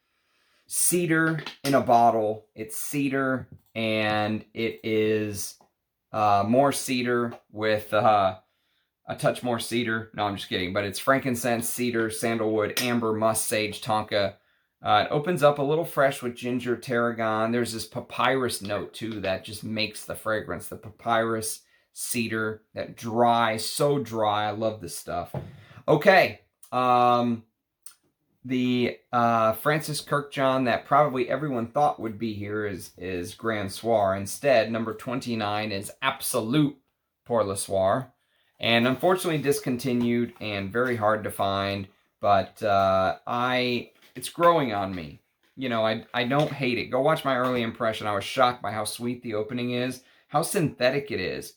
Cedar in a bottle. It's cedar, and it is more cedar with a touch more cedar. No, I'm just kidding. But it's frankincense, cedar, sandalwood, amber, musk, sage, tonka. It opens up a little fresh with ginger, tarragon. There's this papyrus note, too, that just makes the fragrance. The papyrus, cedar, that dry, so dry. I love this stuff. Okay. The Francis Kirkjohn that probably everyone thought would be here is Gran Soir. Instead, number 29 is Absolute Pour le Soir. And unfortunately discontinued and very hard to find. But it's growing on me. You know, I don't hate it. Go watch my early impression. I was shocked by how sweet the opening is. How synthetic it is.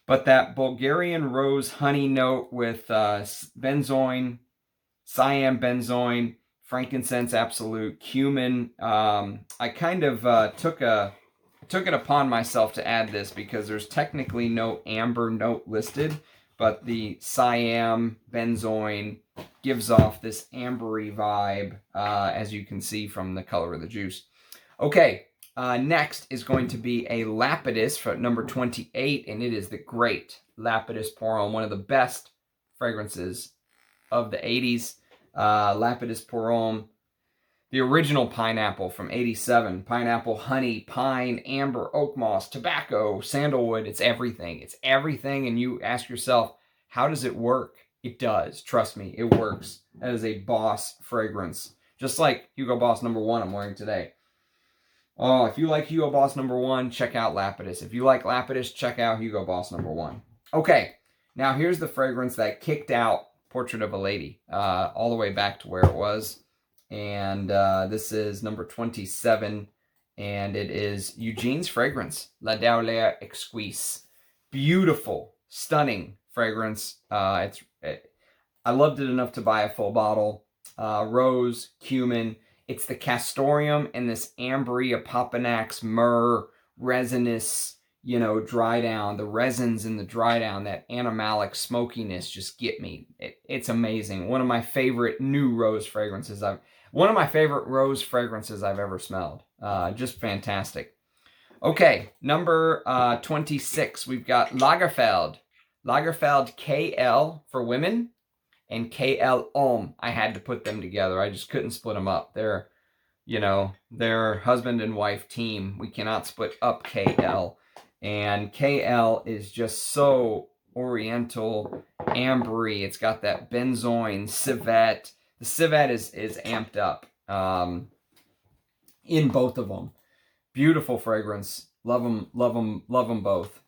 But that Bulgarian rose honey note with benzoin, cyan benzoin, frankincense absolute, cumin. I kind of took it upon myself to add this because there's technically no amber note listed, but the cyan benzoin gives off this ambery vibe, as you can see from the color of the juice. Okay, next is going to be a Lapidus for number 28, and it is the Great Lapidus Pour Homme, one of the best fragrances of the 80s. Lapidus Pour Homme, the original pineapple from 87. Pineapple, honey, pine, amber, oak moss, tobacco, sandalwood. It's everything. It's everything. And you ask yourself, how does it work? It does. Trust me, it works. That is a Boss fragrance. Just like Hugo Boss number 1 I'm wearing today. Oh, if you like Hugo Boss number 1, check out Lapidus. If you like Lapidus, check out Hugo Boss number 1. Okay, now here's the fragrance that kicked out Portrait of a Lady, all the way back to where it was. And this is number 27, and it is Eugene's fragrance, La Daulaire Exquise. Beautiful, stunning fragrance. I loved it enough to buy a full bottle. Rose, cumin. It's the castoreum and this ambery, Apopanax, myrrh, resinous, you know, dry down. The resins in the dry down, that animalic smokiness just get me. It's amazing. One of my favorite new rose fragrances I've ever smelled. Just fantastic. Okay, number 26, we've got Lagerfeld. Lagerfeld KL for women and KL Homme. I had to put them together. I just couldn't split them up. They're, you know, they're husband and wife team. We cannot split up KL. And KL is just so oriental, ambery. It's got that benzoin, civet. The civet is amped up in both of them. Beautiful fragrance. Love them, love them, love them both.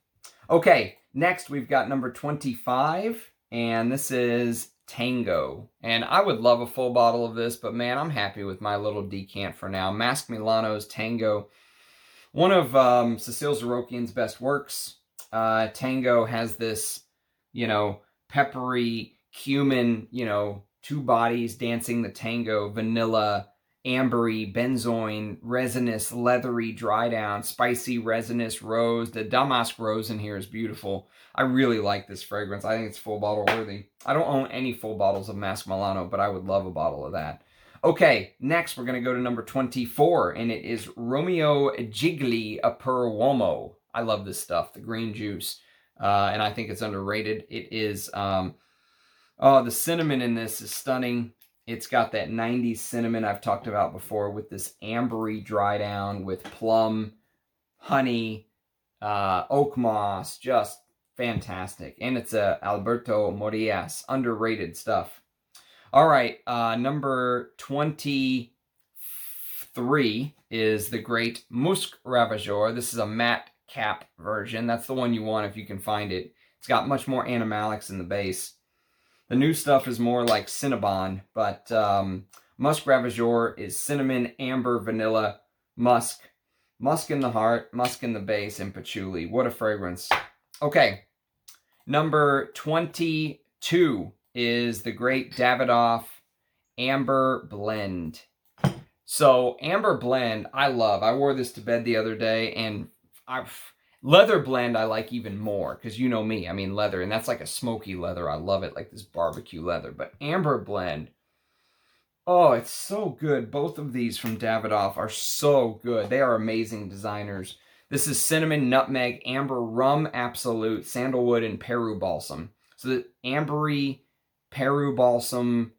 Okay, next we've got number 25, and this is Tango. And I would love a full bottle of this, but man, I'm happy with my little decant for now. Mask Milano's Tango. One of Cecile Zarokian's best works. Tango has this, you know, peppery, cumin, you know, two bodies dancing the tango, vanilla, ambery, benzoin, resinous, leathery, dry down, spicy, resinous, rose. The damask rose in here is beautiful. I really like this fragrance. I think it's full bottle worthy. I don't own any full bottles of Mask Milano, but I would love a bottle of that. Okay, next we're going to go to number 24, and it is Romeo Gigli per Uomo. I love this stuff, the green juice, and I think it's underrated. It is, oh, the cinnamon in this is stunning. It's got that 90s cinnamon I've talked about before with this ambery dry down with plum, honey, oak moss, just fantastic. And it's a Alberto Morillas, underrated stuff. All right, number 23 is the great Musc Ravageur. This is a matte cap version. That's the one you want if you can find it. It's got much more animalics in the base. The new stuff is more like Cinnabon, but Musc Ravageur is cinnamon, amber, vanilla, musk. Musk in the heart, musk in the base, and patchouli. What a fragrance. Okay, number 22 is the great Davidoff Amber Blend. So Amber Blend, I love. I wore this to bed the other day, and leather blend I like even more, because you know me, I mean leather, and that's like a smoky leather. I love it, like this barbecue leather. But Amber Blend, oh, it's so good. Both of these from Davidoff are so good. They are amazing designers. This is cinnamon, nutmeg, amber, rum absolute, sandalwood, and Peru balsam. So the ambery Peru balsam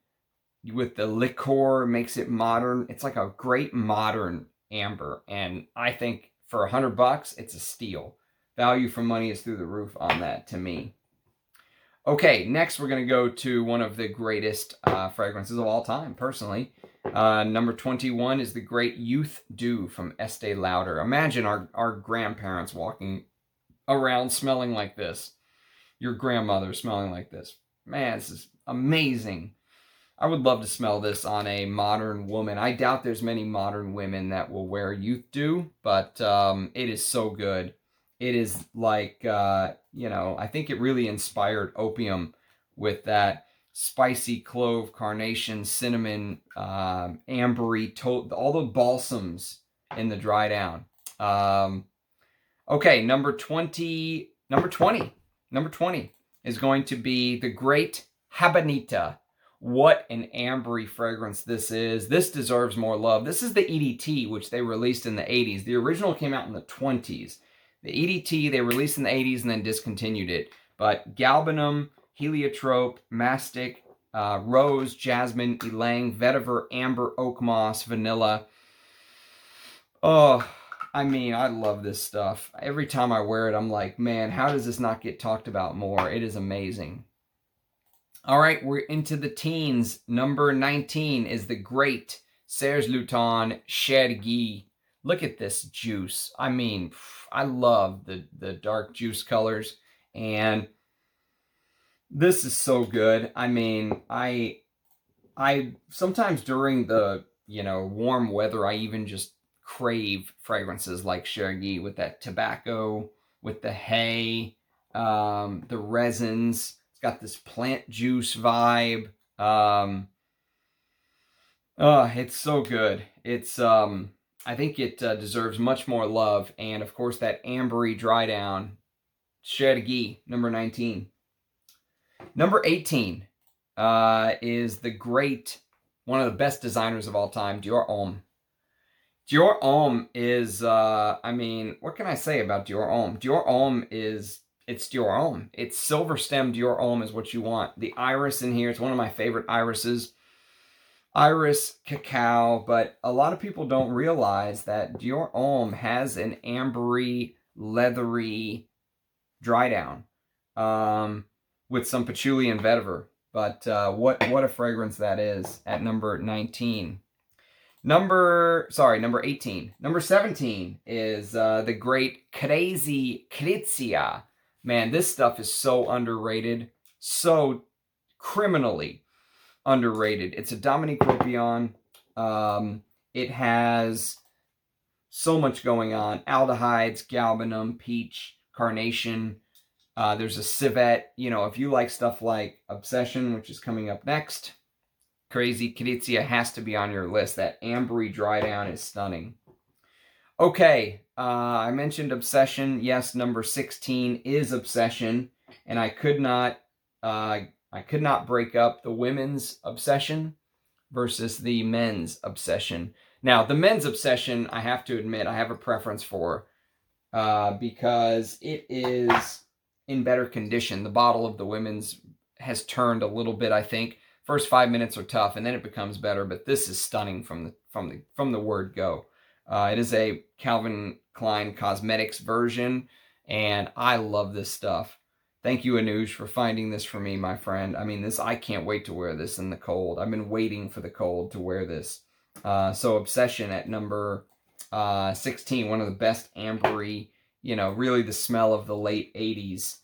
with the liqueur makes it modern. It's like a great modern amber, and I think for $100, it's a steal. Value for money is through the roof on that, to me. Okay, next we're going to go to one of the greatest fragrances of all time, personally. Number 21 is the great Youth Dew from Estee Lauder. Imagine our grandparents walking around smelling like this. Your grandmother smelling like this. Man, this is amazing. I would love to smell this on a modern woman. I doubt there's many modern women that will wear Youth Dew, but it is so good. It is like, you know, I think it really inspired Opium with that spicy clove, carnation, cinnamon, ambery, all the balsams in the dry down. Okay, number 20 is going to be the great Habanita. What an ambery fragrance this is. This deserves more love. This is the EDT, which they released in the 80s. The original came out in the 20s. The EDT, they released in the 80s and then discontinued it. But galbanum, heliotrope, mastic, rose, jasmine, ylang, vetiver, amber, oak moss, vanilla. Oh, I mean, I love this stuff. Every time I wear it, I'm like, man, how does this not get talked about more? It is amazing. All right, we're into the teens. Number 19 is the great Serge Lutens Chergui. Look at this juice. I mean, I love the dark juice colors, and this is so good. I mean, I sometimes during the, you know, warm weather, I even just crave fragrances like Chergui with that tobacco, with the hay, the resins. It's got this plant juice vibe. It's so good. It's I think it deserves much more love, and of course that ambery dry down. Chergui, number 19. Number 18 is the great, one of the best designers of all time, Dior Homme. Dior Homme is, I mean, what can I say about Dior Homme? Dior Homme is, it's Dior Homme. It's silver stem Dior Homme is what you want. The iris in here, it's one of my favorite irises. Iris, cacao, but a lot of people don't realize that Dior Homme has an ambery, leathery dry down with some patchouli and vetiver. But what a fragrance that is at number 19. Number 18. Number 17 is the great Crazy Krizia. Man, this stuff is so underrated. So criminally underrated. It's a Dominique Ropion. It has so much going on. Aldehydes, galbanum, peach, carnation. There's a civet. You know, if you like stuff like Obsession, which is coming up next, Crazy Crizia has to be on your list. That ambery dry down is stunning. Okay, I mentioned Obsession. Yes, number 16 is Obsession, and I could not break up the women's Obsession versus the men's Obsession. Now, the men's Obsession, I have to admit, I have a preference for because it is in better condition. The bottle of the women's has turned a little bit, I think. First 5 minutes are tough, and then it becomes better, but this is stunning from the word go. It is a Calvin Klein Cosmetics version, and I love this stuff. Thank you, Anuj, for finding this for me, my friend. I mean, I can't wait to wear this in the cold. I've been waiting for the cold to wear this. So Obsession at number 16, one of the best ambery, you know, really the smell of the late 80s.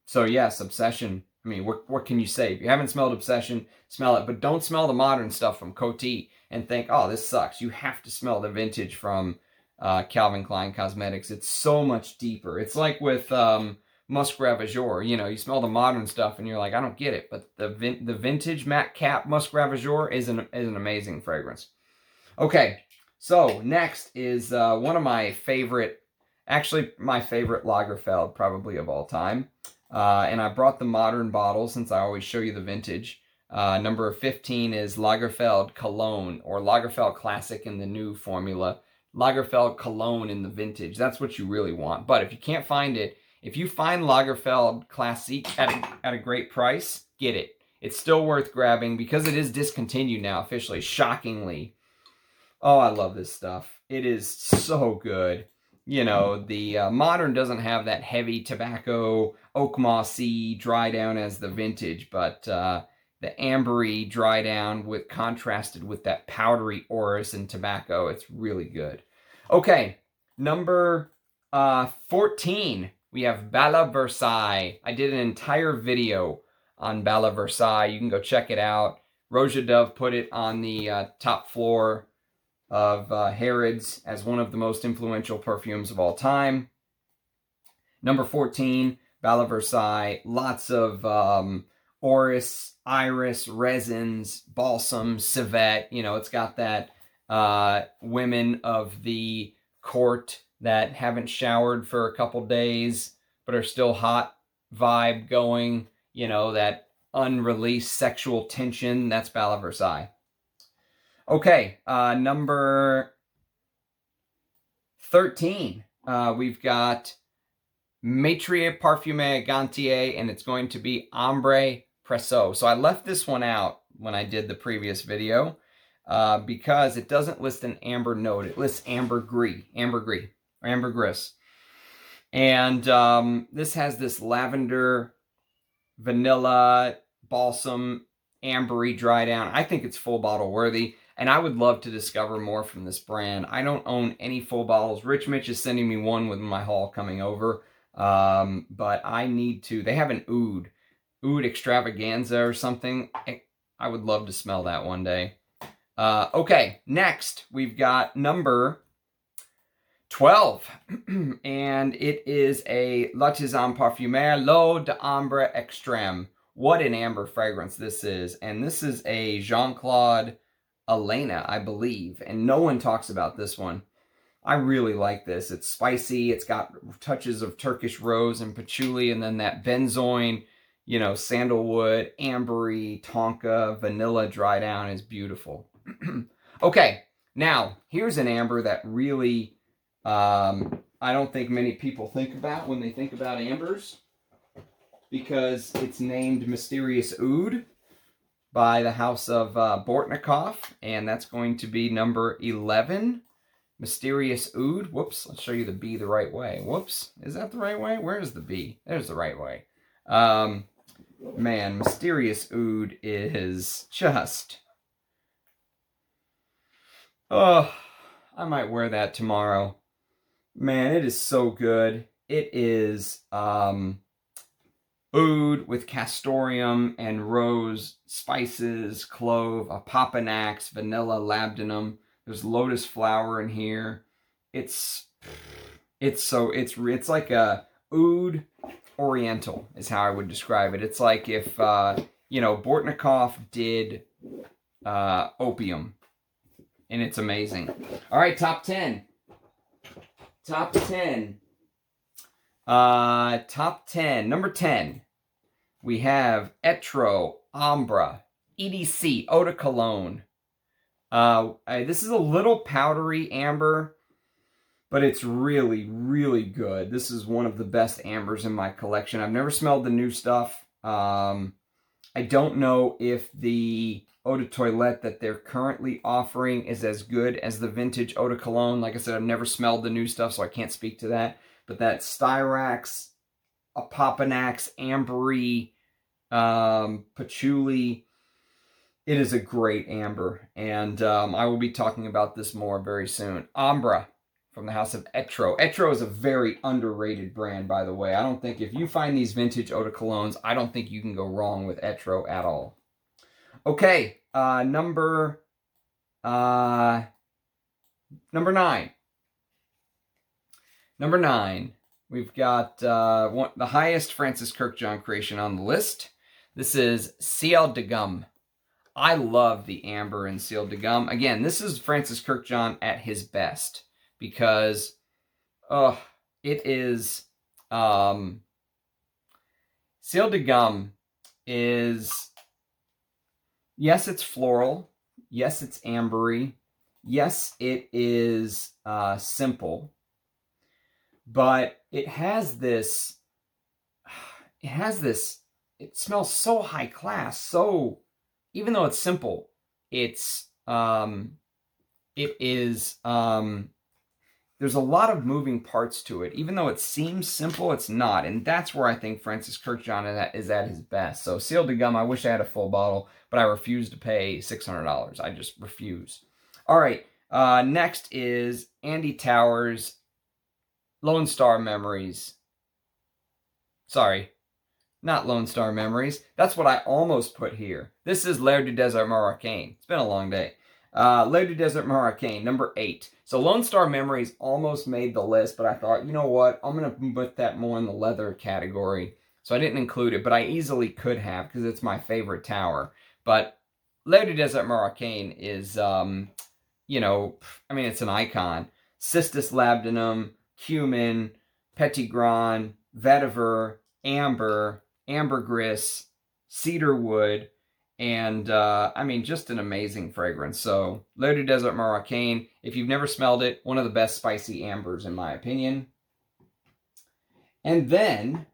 So yes, Obsession. I mean, what can you say? If you haven't smelled Obsession, smell it. But don't smell the modern stuff from Coty and think, oh, this sucks. You have to smell the vintage from Calvin Klein Cosmetics. It's so much deeper. It's like with Musc Ravageur. You know, you smell the modern stuff and you're like, I don't get it. But the vintage matte cap Musc Ravageur is an amazing fragrance. Okay, so next is one of my favorite, actually my favorite Lagerfeld probably of all time. And I brought the modern bottle since I always show you the vintage. Number 15 is Lagerfeld Cologne, or Lagerfeld Classic in the new formula. Lagerfeld Cologne in the vintage. That's what you really want. But if you can't find it, if you find Lagerfeld Classic at a great price, get it. It's still worth grabbing because it is discontinued now officially, shockingly. Oh, I love this stuff. It is so good. You know, the modern doesn't have that heavy tobacco, oak mossy dry down as the vintage, but the ambery dry down contrasted with that powdery orris and tobacco, it's really good. Okay, number 14, we have Bala Versailles. I did an entire video on Bala Versailles. You can go check it out. Roja Dove put it on the top floor of Harrods as one of the most influential perfumes of all time. Number 14, Bala Versailles. Lots of orris, iris, resins, balsam, civet. You know, it's got that women of the court that haven't showered for a couple days but are still hot vibe going. You know, that unreleased sexual tension. That's Bala Versailles. Okay, number 13, we've got Maitre Parfumé Gantier, and it's going to be Ambre Presso. So I left this one out when I did the previous video because it doesn't list an amber note. It lists ambergris. And this has this lavender, vanilla, balsam, ambery dry down. I think it's full bottle worthy. And I would love to discover more from this brand. I don't own any full bottles. Rich Mitch is sending me one with my haul coming over. But I need to. They have an Oud extravaganza or something. I would love to smell that one day. Okay, next we've got number 12. And it is a L'Artisan Parfumeur L'Eau d'Ambre Extrême. What an amber fragrance this is. And this is a Jean-Claude Elena, I believe, and no one talks about this one. I really like this. It's spicy. It's got touches of Turkish rose and patchouli, and then that benzoin, you know, sandalwood, ambery, tonka, vanilla dry down is beautiful. Okay, now here's an amber that really I don't think many people think about when they think about ambers, because it's named Mysterious Oud by the house of Bortnikov, and that's going to be number 11, Mysterious Oud. Whoops, let's show you the B the right way. Whoops, is that the right way? Where's the B? There's the right way. Man, Mysterious Oud is just... Oh, I might wear that tomorrow. Man, it is so good. It is... oud with castoreum and rose spices, clove, apopanax, vanilla, labdanum. There's lotus flower in here. It's like a oud oriental is how I would describe it. It's like if you know, Bortnikov did opium, and it's amazing. All right, top 10. Top 10. Top 10. Number 10. We have Etro, Ambra, EDC, Eau de Cologne. This is a little powdery amber, but it's really, really good. This is one of the best ambers in my collection. I've never smelled the new stuff. I don't know if the Eau de Toilette that they're currently offering is as good as the vintage Eau de Cologne. Like I said, I've never smelled the new stuff, so I can't speak to that. But that Styrax, Apopanax, Ambery, Patchouli, it is a great amber. And I will be talking about this more very soon. Ambra from the house of Etro. Etro is a very underrated brand, by the way. I don't think, if you find these vintage Eau de Colognes, I don't think you can go wrong with Etro at all. Okay, number 9. Number 9, we've got the highest Francis Kirkjohn creation on the list. This is Ciel de Gum. I love the amber in Ciel de Gum. Again, this is Francis Kirkjohn at his best, because it is Ciel de Gum is, yes, it's floral, yes, it's ambery, yes, it is simple, but it smells so high class. So even though it's simple, there's a lot of moving parts to it. Even though it seems simple, it's not. And that's where I think Francis Kirkjohn is at his best. So Ciel de Gum, I wish I had a full bottle, but I refuse to pay $600. I just refuse. All right, next is Andy Towers, Lone Star Memories. Sorry, not Lone Star Memories. That's what I almost put here. This is L'air du Désert Marocain. It's been a long day. L'air du Désert Marocain, number 8. So Lone Star Memories almost made the list, but I thought, you know what? I'm going to put that more in the leather category. So I didn't include it, but I easily could have, because it's my favorite tower. But L'air du Désert Marocain is, you know, I mean, it's an icon. Cistus labdanum, cumin, petitgrain, vetiver, amber, ambergris, cedarwood, and I mean, just an amazing fragrance. So L'air du Désert Marocain, if you've never smelled it, one of the best spicy ambers in my opinion. And then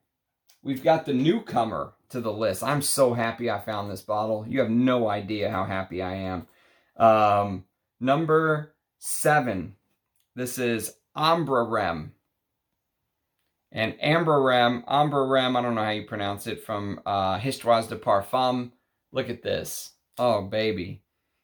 we've got the newcomer to the list. I'm so happy I found this bottle. You have no idea how happy I am. Number 7. This is Ambre Rem. And Ambre Rem, I don't know how you pronounce it, from Histoires de Parfum. Look at this. Oh, baby.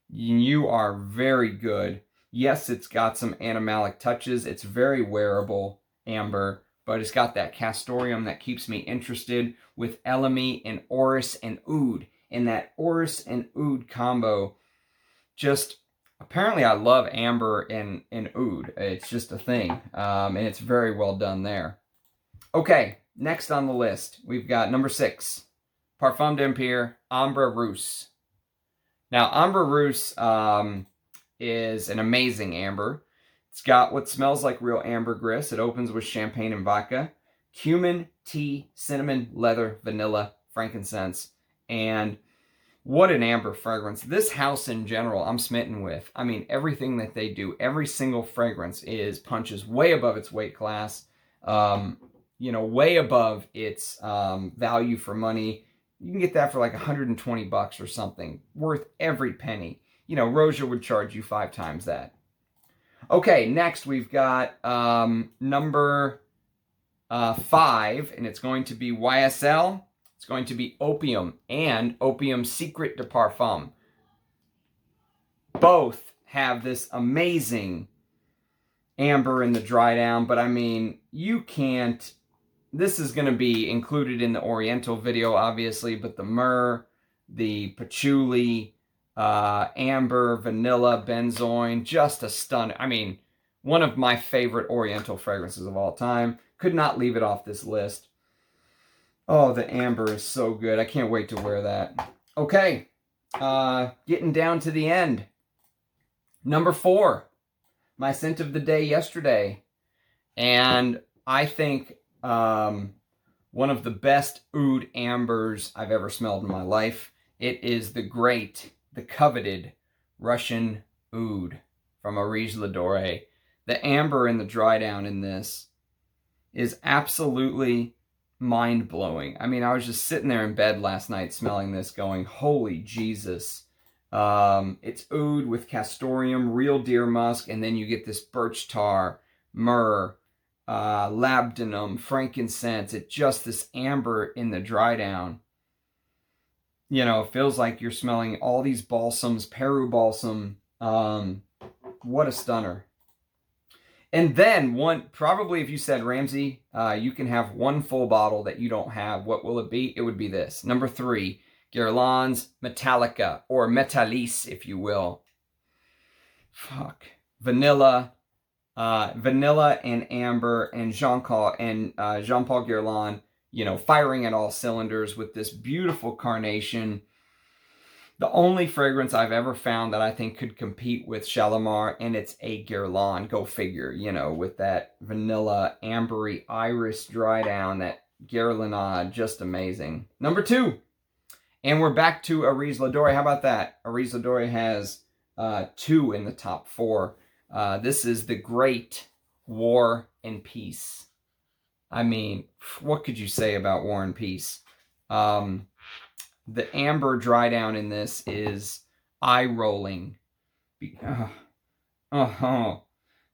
You are very good. Yes, it's got some animalic touches. It's very wearable amber, but it's got that castoreum that keeps me interested, with elemi and orris and oud. And that orris and oud combo, just, apparently I love amber and oud. It's just a thing. And it's very well done there. Okay, next on the list, we've got number 6, Parfum d'Empire, Ambre Rousse. Now, Ambre Rousse is an amazing amber. It's got what smells like real ambergris. It opens with champagne and vodka, cumin, tea, cinnamon, leather, vanilla, frankincense, and what an amber fragrance. This house in general, I'm smitten with. I mean, everything that they do, every single fragrance punches way above its weight class. You know, way above its value for money. You can get that for like $120 or something. Worth every penny. You know, Roja would charge you 5 times that. Okay, next we've got number 5, and it's going to be YSL. It's going to be Opium and Opium Secret de Parfum. Both have this amazing amber in the dry down, but I mean, you can't this is going to be included in the Oriental video, obviously, but the myrrh, the patchouli, amber, vanilla, benzoin, just a stun. I mean, one of my favorite Oriental fragrances of all time. Could not leave it off this list. Oh, the amber is so good. I can't wait to wear that. Okay, getting down to the end. Number 4, my scent of the day yesterday. And I think one of the best oud ambers I've ever smelled in my life. It is the coveted Russian oud from Is Ivory De Balmain. The amber and the dry down in this is absolutely mind-blowing. I mean, I was just sitting there in bed last night smelling this going, holy Jesus. It's oud with castoreum, real deer musk, and then you get this birch tar, myrrh, labdanum, frankincense. It's just this amber in the dry down. You know, it feels like you're smelling all these balsams, Peru balsam. What a stunner. And then probably if you said, Ramsey, you can have one full bottle that you don't have, what will it be? It would be this. Number 3, Guerlain's Metallica, or Metalis, if you will. Fuck. Vanilla and amber, and Jean-Paul Guerlain, you know, firing at all cylinders with this beautiful carnation. The only fragrance I've ever found that I think could compete with Shalimar, and it's a Guerlain. Go figure, you know, with that vanilla, ambery, iris dry down, that Guerlain, just amazing. Number 2, and we're back to Is Ivory De Balmain. How about that? Is Ivory De Balmain has 2 in the top 4. This is the great War and Peace. I mean, what could you say about War and Peace? The amber dry down in this is eye-rolling.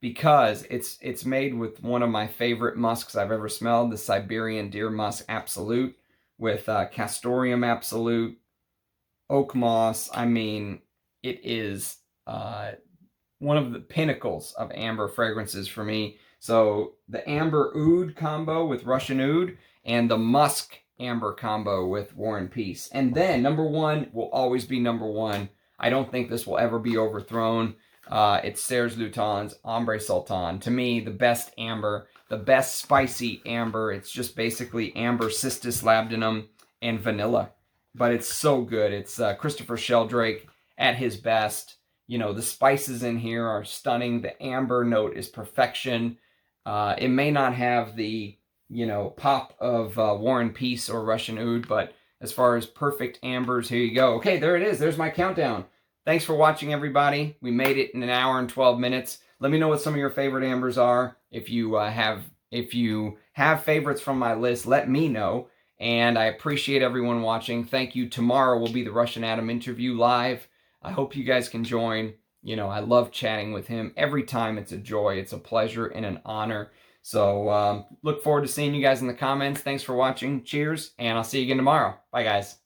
Because it's made with one of my favorite musks I've ever smelled, the Siberian Deer Musk Absolute, with Castoreum Absolute, Oak Moss. I mean, it is one of the pinnacles of amber fragrances for me. So the amber oud combo with Russian oud, and the musk amber combo with War and Peace. And then number 1 will always be number 1. I don't think this will ever be overthrown. It's Serge Lutens Ambre Sultan. To me, the best amber, the best spicy amber. It's just basically amber, cistus, labdanum, and vanilla. But it's so good. It's Christopher Sheldrake at his best. You know, the spices in here are stunning. The amber note is perfection. It may not have the, you know, pop of War and Peace or Russian oud, but as far as perfect ambers, here you go. Okay, there it is. There's my countdown. Thanks for watching, everybody. We made it in an hour and 12 minutes. Let me know what some of your favorite ambers are. If you have favorites from my list, let me know. And I appreciate everyone watching. Thank you. Tomorrow will be the Russian Adam interview live. I hope you guys can join. You know, I love chatting with him. Every time it's a joy. It's a pleasure and an honor. So look forward to seeing you guys in the comments. Thanks for watching. Cheers, and I'll see you again tomorrow. Bye, guys.